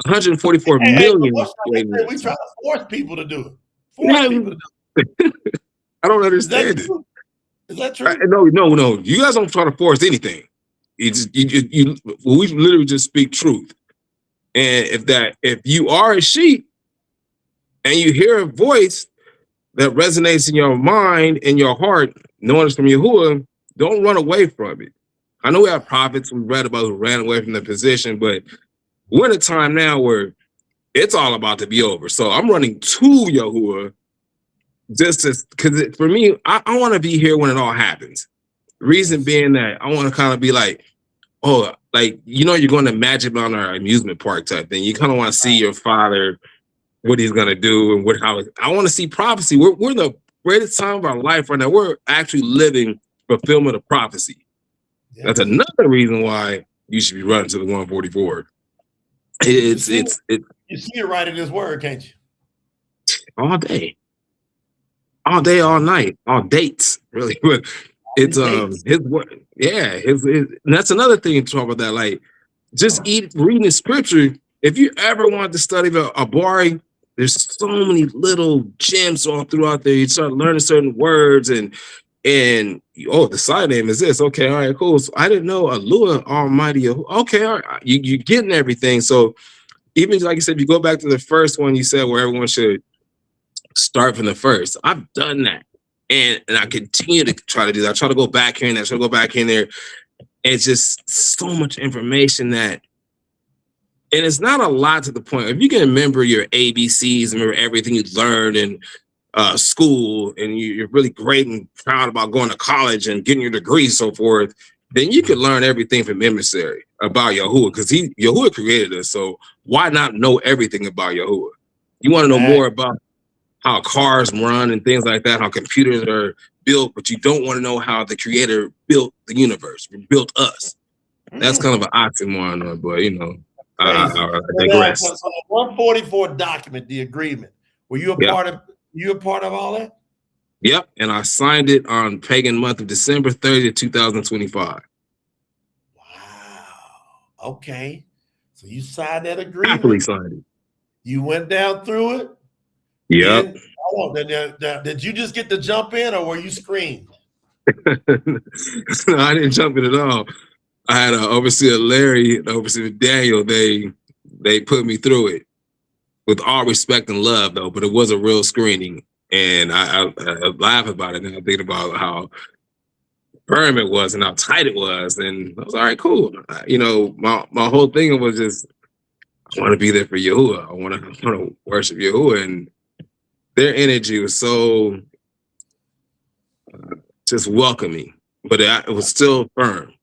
144 million. We try to force people to do it. I don't understand it. Is that true? No. You guys don't try to force anything. We literally just speak truth. And if you are a sheep and you hear a voice that resonates in your mind and your heart, knowing it's from Yahuwah, don't run away from it. I know we have prophets we read about who ran away from the position, but we're in a time now where it's all about to be over. So I'm running to Yahuwah because for me, I want to be here when it all happens. Reason being that I want to kind of be like, oh, like, you're going to Magic Mountain or amusement park type thing. You kind of want to see your father, what he's going to do and I want to see prophecy. We're the greatest time of our life right now. We're actually living fulfillment of prophecy. Yes. That's another reason why you should be running to the 144. It's you see it right in his word, can't you? all day, all night, all dates, really. But it's his word. Yeah, his and that's another thing to talk about that. Like, just reading the scripture. If you ever want to study the Abari, there's so many little gems all throughout there. You start learning certain words and oh, the side name is this. Okay, all right, cool. So I didn't know Alua Almighty. Okay, all right, you're getting everything. So even like you said, if you go back to the first one, you said where everyone should start from the first. I've done that, and I continue to try to do that. I try to go back here and there. I try to go back in there. It's just so much information that. And it's not a lot to the point. If you can remember your ABCs, remember everything you learned in school, and you're really great and proud about going to college and getting your degree and so forth, then you can learn everything from emissary about Yahuwah, because Yahuwah created us. So why not know everything about Yahuwah? You want to know more about how cars run and things like that, how computers are built, but you don't want to know how the creator built the universe, built us. That's kind of an oxymoron, but you know. I digress. So the 144 document, the agreement, were you a part of? You a part of all that? Yep, and I signed it on pagan month of December 30th, 2025. Wow. Okay, so you signed that agreement. Happily signed it. You went down through it. Yep. Did you just get to jump in, or were you screamed? No, I didn't jump in at all. I had an overseer Larry, an overseer Daniel. They put me through it with all respect and love, though. But it was a real screening, and I laugh about it. And I think about how firm it was and how tight it was, and I was all right, cool. You know, my whole thing was just I want to be there for Yahuwah. I want to worship Yahuwah, and their energy was so just welcoming, but it was still firm.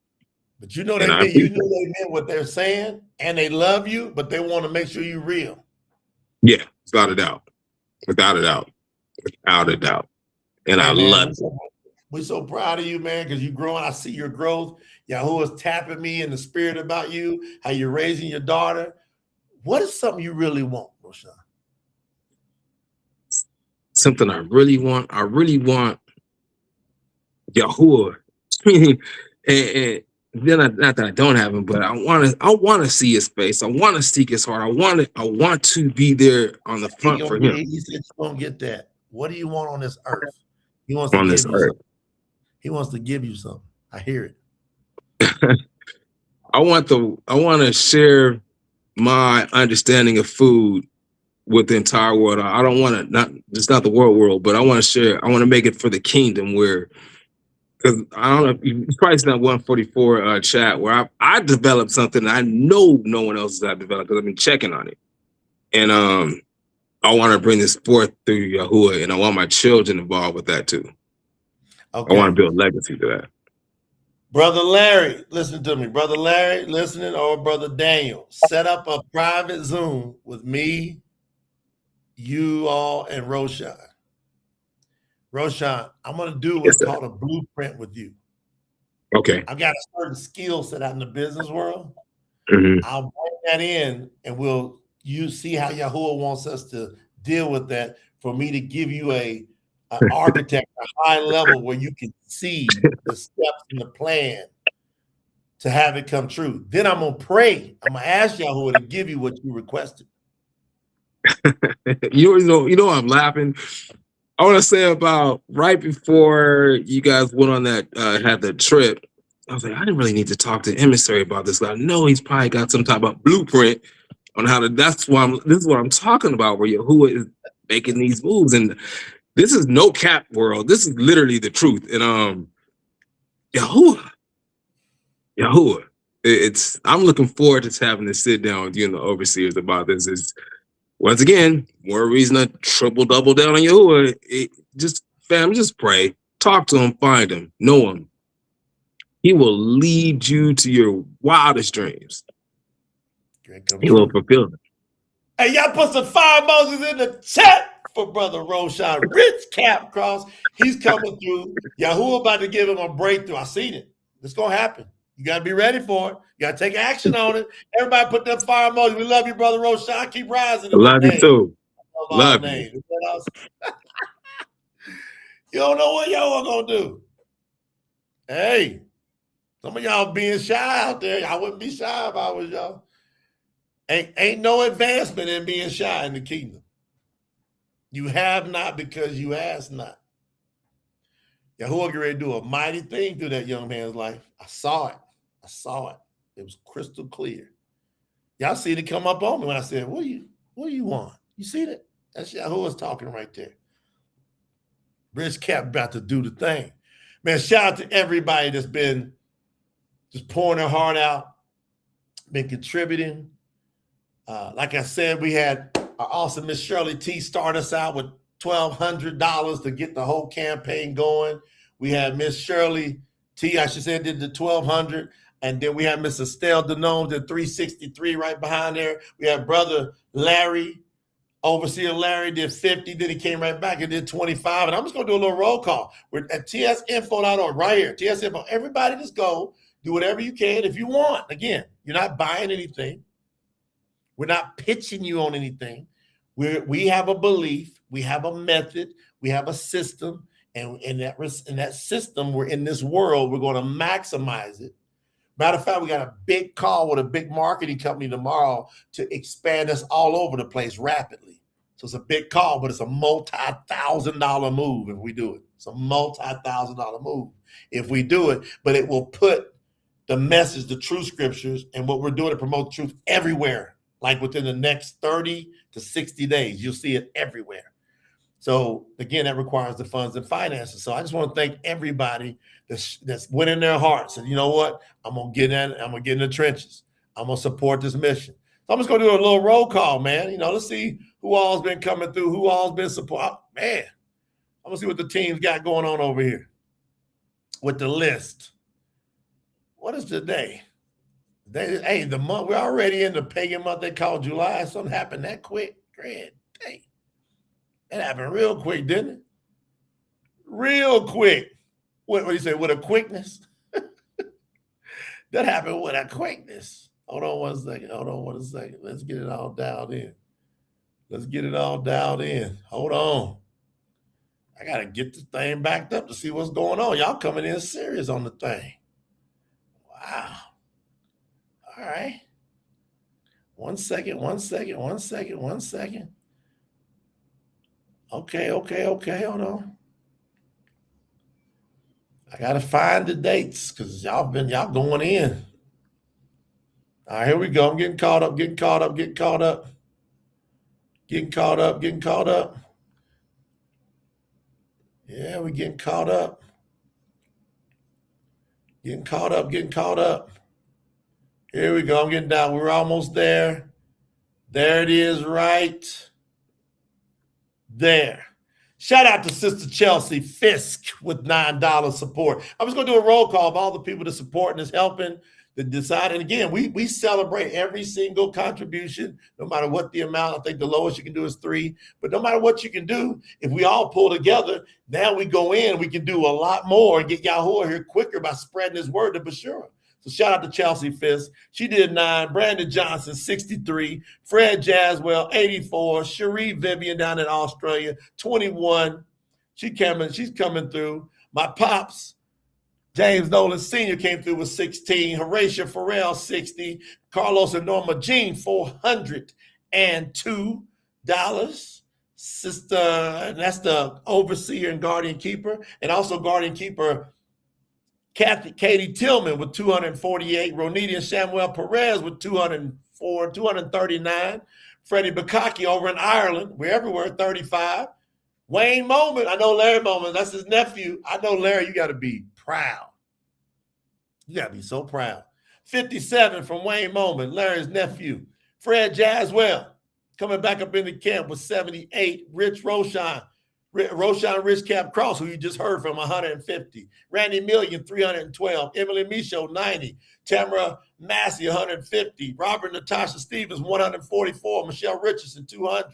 But you know they meant what they're saying, and they love you, but they want to make sure you're real. Yeah, without a doubt. And I love it. We're so proud of you, man, because you're growing. I see your growth. Yahuwah's tapping me in the spirit about you, how you're raising your daughter. What is something you really want, Roshan? Something I really want. I really want Yahuwah. and then not that I don't have him, but I want to see his face. I want to seek his heart. I want to be there on the front for him. He said you're gonna get that. What do you want on this earth? He wants to give you something. He wants to give you something. I hear it. I want to share my understanding of food with the entire world. I don't want to not the world, but I want to share. I want to make it for the kingdom where. Because I don't know, you probably seen that 144 chat where I developed something I know no one else has developed because I've been checking on it. And I want to bring this forth through Yahuwah, and I want my children involved with that too. Okay. I want to build legacy to that. Brother Larry, listen to me. Brother Larry, listening, or Brother Daniel, set up a private Zoom with me, you all, and Roshan. Roshan, I'm going to do what's called a blueprint with you. Okay. I've got a certain skill set out in the business world. Mm-hmm. I'll bring that in, and you see how Yahuwah wants us to deal with that for me to give you an architect, a high level where you can see the steps and the plan to have it come true. Then I'm going to pray. I'm going to ask Yahuwah to give you what you requested. You know, I'm laughing. I want to say about right before you guys went on that, had the trip, I was like, I didn't really need to talk to emissary about this. I know he's probably got some type of blueprint on how to, this is what I'm talking about, where Yahuwah is making these moves. And this is no cap world. This is literally the truth. And Yahuwah, I'm looking forward to having to sit down with you and the overseers about this. Once again, more reason to triple double down on Yahuwah. Just pray, talk to him, find him, know him. He will lead you to your wildest dreams. He will fulfill them. Hey, y'all put some fire emojis in the chat for Brother Roshan. Rich Cap Cross. He's coming through. Yahuwah about to give him a breakthrough. I seen it. It's going to happen. You got to be ready for it. You got to take action on it. Everybody put that fire emoji. We love you, Brother Roshan. Keep rising in the Love you name. too. Love Love you. You don't know what y'all are going to do. Hey, some of y'all being shy out there. I wouldn't be shy if I was y'all. Ain't no advancement in being shy in the kingdom. You have not because you ask not. Yahuwah get ready to do a mighty thing through that young man's life. I saw it. It was crystal clear. Y'all see it come up on me when I said, what do you want? You see that? That's Yahuwah's talking right there. Rich Cap about to do the thing. Man, shout out to everybody that's been just pouring their heart out, been contributing. Like I said, we had our awesome Miss Shirley T start us out with $1,200 to get the whole campaign going. We had Miss Shirley T, I should say, did the $1,200. And then we had Miss Estelle Denone did $363 right behind there. We had Brother Larry, Overseer Larry did 50. Then he came right back and did 25. And I'm just going to do a little roll call. We're at tsinfo.org right here. TS Info. Everybody just go. Do whatever you can if you want. Again, you're not buying anything. We're not pitching you on anything. We have a belief. We have a method. We have a system. And in that system, we're in this world. We're going to maximize it. Matter of fact, we got a big call with a big marketing company tomorrow to expand us all over the place rapidly. So it's a big call, but it's a multi-$1,000 move if we do it. It's a multi-$1,000 move if we do it, but it will put the message, the true scriptures, and what we're doing to promote truth everywhere. Like within the next 30 to 60 days, you'll see it everywhere. So again, that requires the funds and finances. So I just want to thank everybody that's went in their hearts and you know what? I'm gonna get in the trenches. I'm gonna support this mission. So I'm just gonna do a little roll call, man. You know, let's see who all's been coming through, who all's been supporting. Man, I'm gonna see what the team's got going on over here with the list. What is today? Hey, the month, we're already in the pagan month they call July. Something happened that quick. Great. Hey, that happened real quick, didn't it? Real quick. What do you say? With a quickness? That happened with a quickness. Hold on one second. Let's get it all dialed in. Hold on. I got to get this thing backed up to see what's going on. Y'all coming in serious on the thing. Wow. All right. One second. Okay. Hold on. I got to find the dates because y'all going in. All right, here we go. I'm getting caught up. Yeah, we're getting caught up. Here we go. I'm getting down. We're almost there. There it is right there. Shout out to Sister Chelsea Fisk with $9 support. I'm just going to do a roll call of all the people that supporting us, helping to decide. And again, we celebrate every single contribution, no matter what the amount. I think the lowest you can do is $3. But no matter what you can do, if we all pull together, now we go in, we can do a lot more and get Yahuwah here quicker by spreading his word to Bashura. So shout out to Chelsea Fisk. She did 9. Brandon Johnson, 63. Fred Jaswell, 84. Cherie Vivian down in Australia, 21. She's coming through. My pops, James Nolan Sr. came through with 16. Horatio Farrell, 60. Carlos and Norma Jean, $402. Sister, that's the overseer and guardian keeper. And also guardian keeper Katie Tillman with 248, Ronita Samuel Perez with 239, Freddie Bukaki over in Ireland, we're everywhere, 35. Wayne Moment, I know Larry Moment, that's his nephew. I know Larry, you got to be proud. You got to be so proud. 57 from Wayne Moment, Larry's nephew. Fred Jaswell coming back up in the camp with 78. Rich Roshan Rich Cap Cross, who you just heard from, 150. Randy Million, 312. Emily Michaud, 90. Tamara Massey, 150. Robert Natasha Stevens, 144. Michelle Richardson, 200.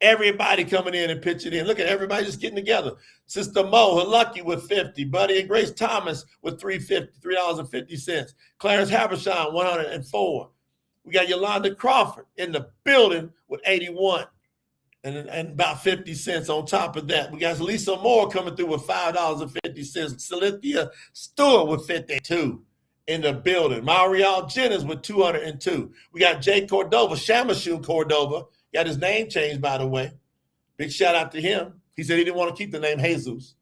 Everybody coming in and pitching in. Look at everybody just getting together. Sister Mo, Lucky with 50. Buddy and Grace Thomas with $3.50. Clarence Habershon, 104. We got Yolanda Crawford in the building with 81. And about 50 cents on top of that. We got Lisa Moore coming through with $5.50. Cynthia Stewart with 52 in the building. Marielle Jennings with 202. We got Jay Cordova, Shamashun Cordova. Got his name changed, by the way. Big shout out to him. He said he didn't want to keep the name Jesus.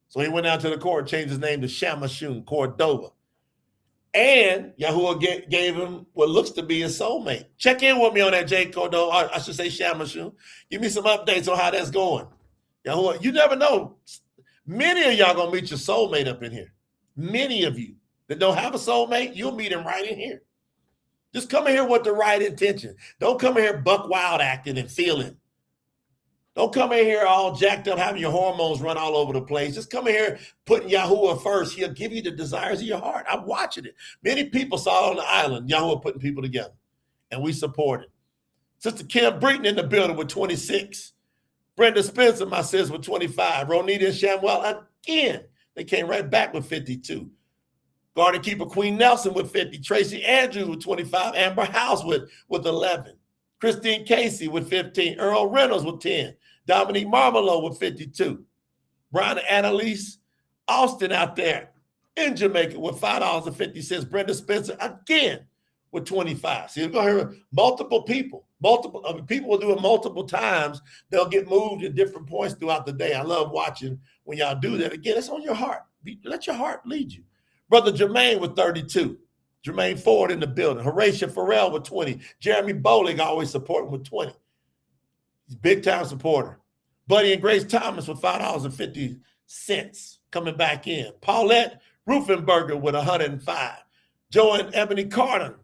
So he went down to the court and changed his name to Shamashun Cordova. And Yahuwah gave him what looks to be his soulmate. Check in with me on that, Jay Cordova. I should say Shamashun. Give me some updates on how that's going. Yahuwah, you never know. Many of y'all going to meet your soulmate up in here. Many of you that don't have a soulmate, you'll meet him right in here. Just come in here with the right intention. Don't come in here buck wild acting and feeling. Don't come in here all jacked up, having your hormones run all over the place. Just come in here putting Yahuwah first. He'll give you the desires of your heart. I'm watching it. Many people saw it on the island, Yahuwah putting people together, and we support it. Sister Kim Breton in the building with 26. Brenda Spencer, my sis, with 25. Ronita and Shamwell, again, they came right back with 52. Garden Keeper Queen Nelson with 50. Tracy Andrews with 25. Amber House with 11. Christine Casey with 15. Earl Reynolds with 10. Dominique Marmelo with 52. Brian and Annalise Austin out there in Jamaica with $5.50. Brenda Spencer again with 25. See, you're going to hear multiple people. People will do it multiple times. They'll get moved at different points throughout the day. I love watching when y'all do that. Again, it's on your heart. Let your heart lead you. Brother Jermaine with 32. Jermaine Ford in the building. Horatio Farrell with 20. Jeremy Bowling always supporting with 20. He's a big-time supporter. Buddy and Grace Thomas with $5.50 coming back in. Paulette Ruffenberger with 105. Joe and Ebony Carter,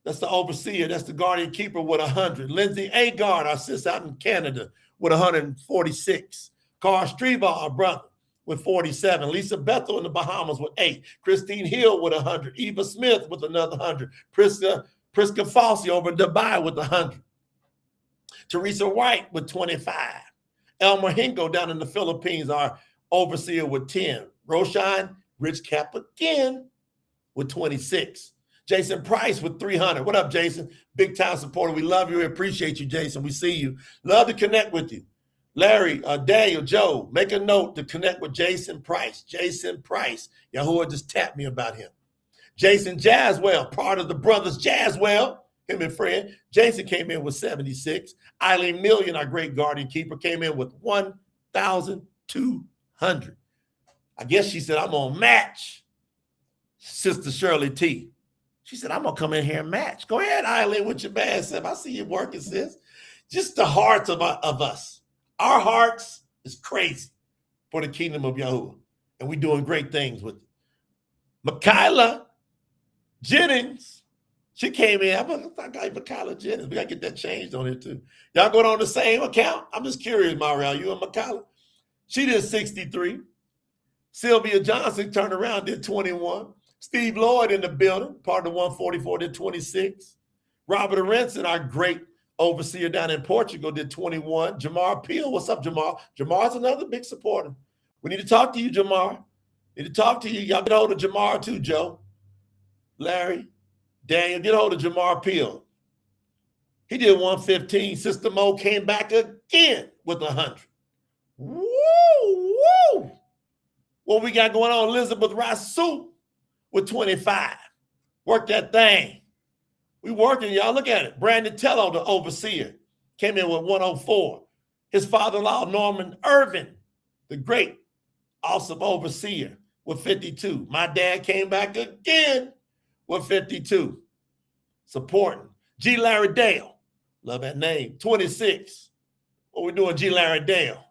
that's the overseer, that's the guardian keeper with 100. Lindsay Agard, our sis out in Canada, with 146. Carl Streba, our brother, with 47. Lisa Bethel in the Bahamas with 8. Christine Hill with 100. Eva Smith with another 100. Priska Fossey over in Dubai with 100. Teresa White with 25. Elmer Hingo down in the Philippines, our overseer with 10. Roshan Rich Cap again with 26. Jason Price with 300. What up, Jason? Big time supporter. We love you. We appreciate you, Jason. We see you. Love to connect with you. Larry, Daniel, Joe, make a note to connect with Jason Price. Jason Price. Yahuwah just tapped me about him. Jason Jaswell, part of the brothers Jaswell, him and friend. Jason came in with 76. Eileen Million, our great guardian keeper, came in with 1,200. I guess she said, I'm going to match Sister Shirley T. She said, I'm going to come in here and match. Go ahead, Eileen, with your bad self. I see you working, sis. Just the hearts of us. Our hearts is crazy for the kingdom of Yahuwah. And we're doing great things with it. Michaela Jennings. She came in. I got Michaela Jennings. We got to get that changed on it, too. Y'all going on the same account? I'm just curious, Marielle. You and Michaela? She did 63. Sylvia Johnson turned around, did 21. Steve Lloyd in the building, part of the 144, did 26. Robert Arenson, our great overseer down in Portugal, did 21. Jamar Peel, what's up, Jamar? Jamar's another big supporter. We need to talk to you, Jamar. Need to talk to you. Y'all get hold of Jamar, too, Joe. Larry. Daniel, get hold of Jamar Peel. He did 115. Sister Mo came back again with 100. Woo, woo. What we got going on? Elizabeth Rasu with 25. Work that thing. We working, y'all. Look at it. Brandon Tello, the overseer, came in with 104. His father-in-law, Norman Irvin, the great, awesome overseer, with 52. My dad came back again with 52. Supporting. G. Larry Dale. Love that name. 26. What we doing, G. Larry Dale?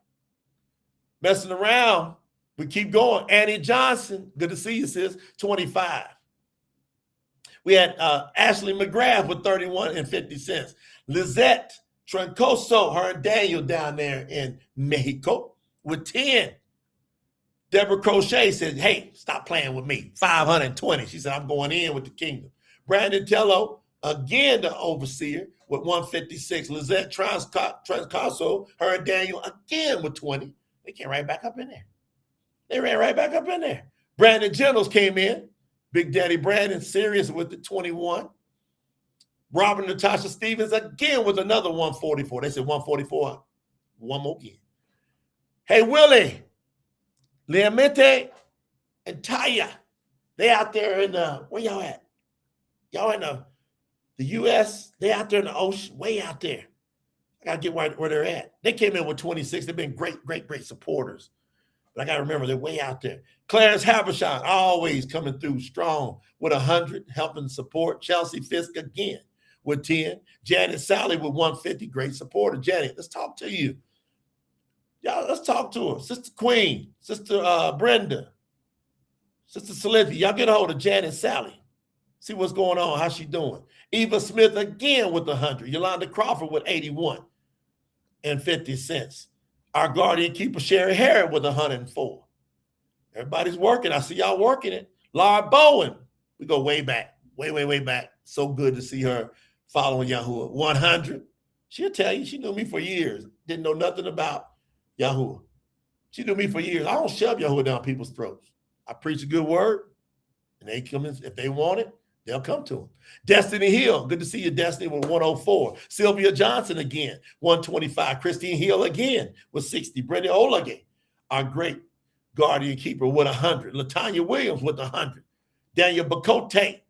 Messing around. We keep going. Annie Johnson. Good to see you, sis. 25. We had Ashley McGrath with 31 and 50 cents. Lizette Troncoso, her and Daniel down there in Mexico with 10. Deborah Crochet said, hey, stop playing with me. 520. She said, I'm going in with the kingdom. Brandon Tello, Again, the overseer with 156. Lizette Transcaso, her and Daniel again with 20. They came right back up in there. They ran right back up in there. Brandon Jennings came in. Big Daddy Brandon, serious with the 21. Robert Natasha Stevens again with another 144. They said 144. One more again. Hey, Willie, Leamente, and Taya. They out there in the, where y'all at? Y'all in the U.S.? They out there in the ocean, way out there. I got to get where they're at. They came in with 26. They've been great supporters. But I got to remember, they're way out there. Clarence Habershon, always coming through strong with 100, helping support. Chelsea Fisk again with 10. Janet Sally with 150, great supporter. Janet, let's talk to you. Y'all, let's talk to her. Sister Queen, Sister Brenda, Sister Cynthia. Y'all get a hold of Janet Sally. See what's going on, how she doing. Eva Smith again with 100. Yolanda Crawford with 81 and 50 cents. Our guardian keeper, Sherry Harrod, with 104. Everybody's working. I see y'all working it. Laura Bowen, we go way back, way back. So good to see her following Yahuwah. 100. She'll tell you, she knew me for years. Didn't know nothing about Yahuwah. She knew me for years. I don't shove Yahuwah down people's throats. I preach a good word, and they come in. If they want it, they'll come to him. Destiny Hill, good to see you, Destiny, with 104. Sylvia Johnson again, 125. Christine Hill again with 60. Brenda Olage, our great guardian keeper, with 100. Latanya Williams with 100. Daniel Bacote,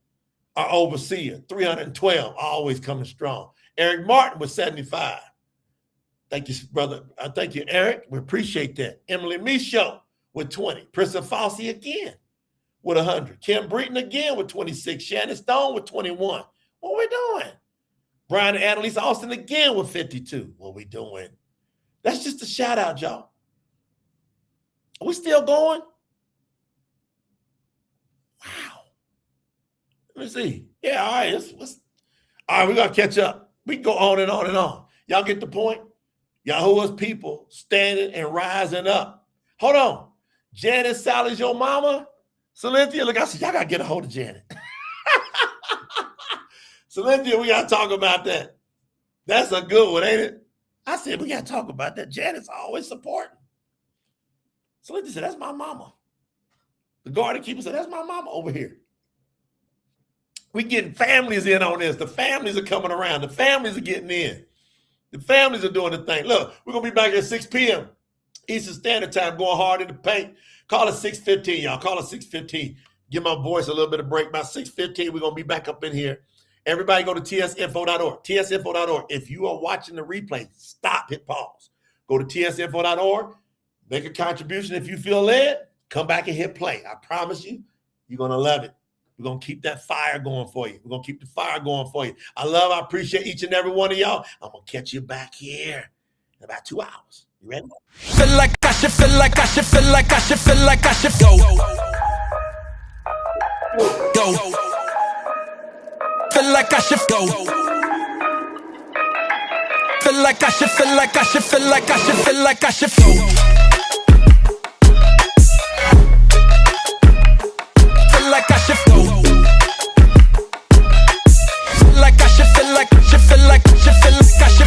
our overseer, 312, always coming strong. Eric Martin with 75. Thank you, brother. Thank you, Eric. We appreciate that. Emily Michaud with 20. Priscilla Fossey again with 100. Kim Breton again with 26. Shannon Stone with 21. What we doing? Brian and Annalise Austin again with 52. What we doing? That's just a shout out, y'all. Are we still going? Wow. Let me see. Yeah, all right. All right, we got to catch up. We can go on and on and on. Y'all get the point? Yahuwah's people standing and rising up. Hold on. Janet Sally's your mama? Cynthia, look, I said, y'all got to get a hold of Janet. Cynthia, we got to talk about that. That's a good one, ain't it? I said, we got to talk about that. Janet's always supporting. Cynthia said, that's my mama. The guardian keeper said, that's my mama over here. We getting families in on this. The families are coming around. The families are getting in. The families are doing the thing. Look, we're going to be back at 6 p.m. Eastern Standard Time, going hard in the paint. Call it 6:15, y'all. Call it 6:15. Give my voice a little bit of break. By 6:15, we're going to be back up in here. Everybody go to tsinfo.org. tsinfo.org. If you are watching the replay, stop, hit pause. Go to tsinfo.org. Make a contribution. If you feel led, come back and hit play. I promise you, you're going to love it. We're going to keep that fire going for you. We're going to keep the fire going for you. I appreciate each and every one of y'all. I'm going to catch you back here in about 2 hours. You ready? Feel like I should feel like I should feel like I should feel like I should go. Go. Feel like I should go. Feel like I should feel like I should feel like I should feel like I should go. Feel like I should go. Feel like I should feel like I should feel like I should feel like I should.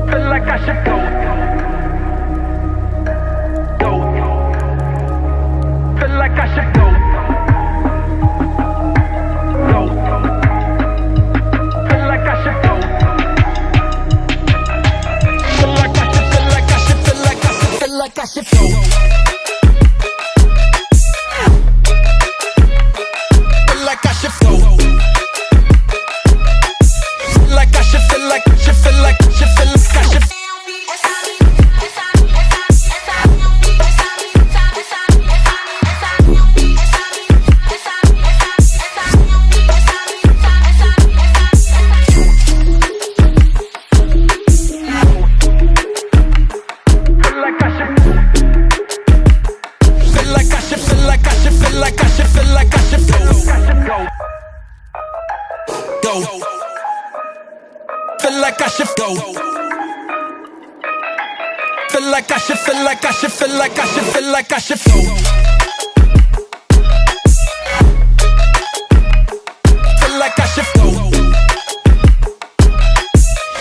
Feel like I should go. like I should go. Feel like I should, feel like I should, feel like I should, feel like I should go. Feel like I should go.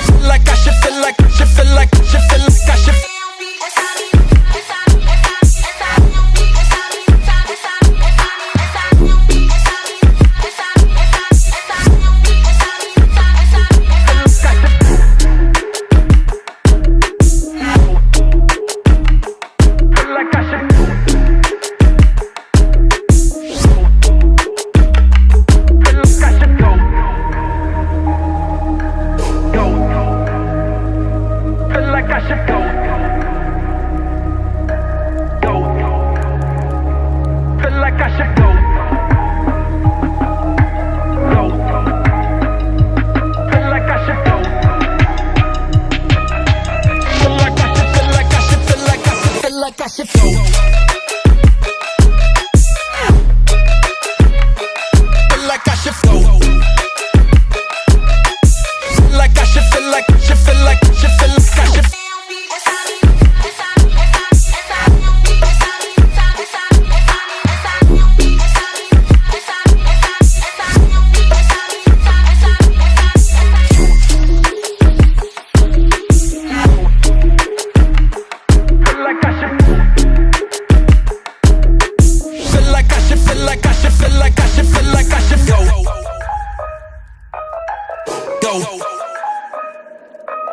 Feel like I should, feel like I should, feel like I should, feel like I should.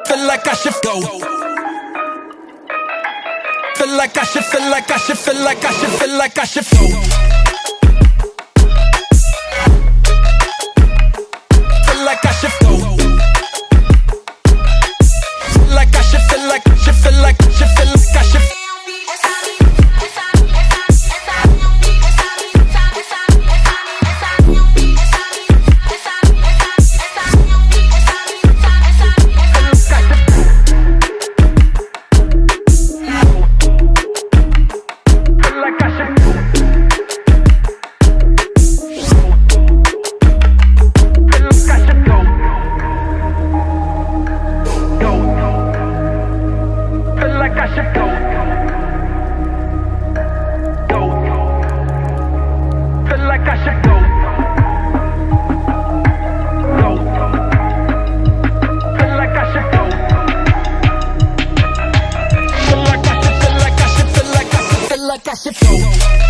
Feel like I should go. Feel like I should, feel like I should, feel like I should, feel like I should go. Feel like I should go. Feel like I should, feel like I should, feel like I should, feel like I should. I should go.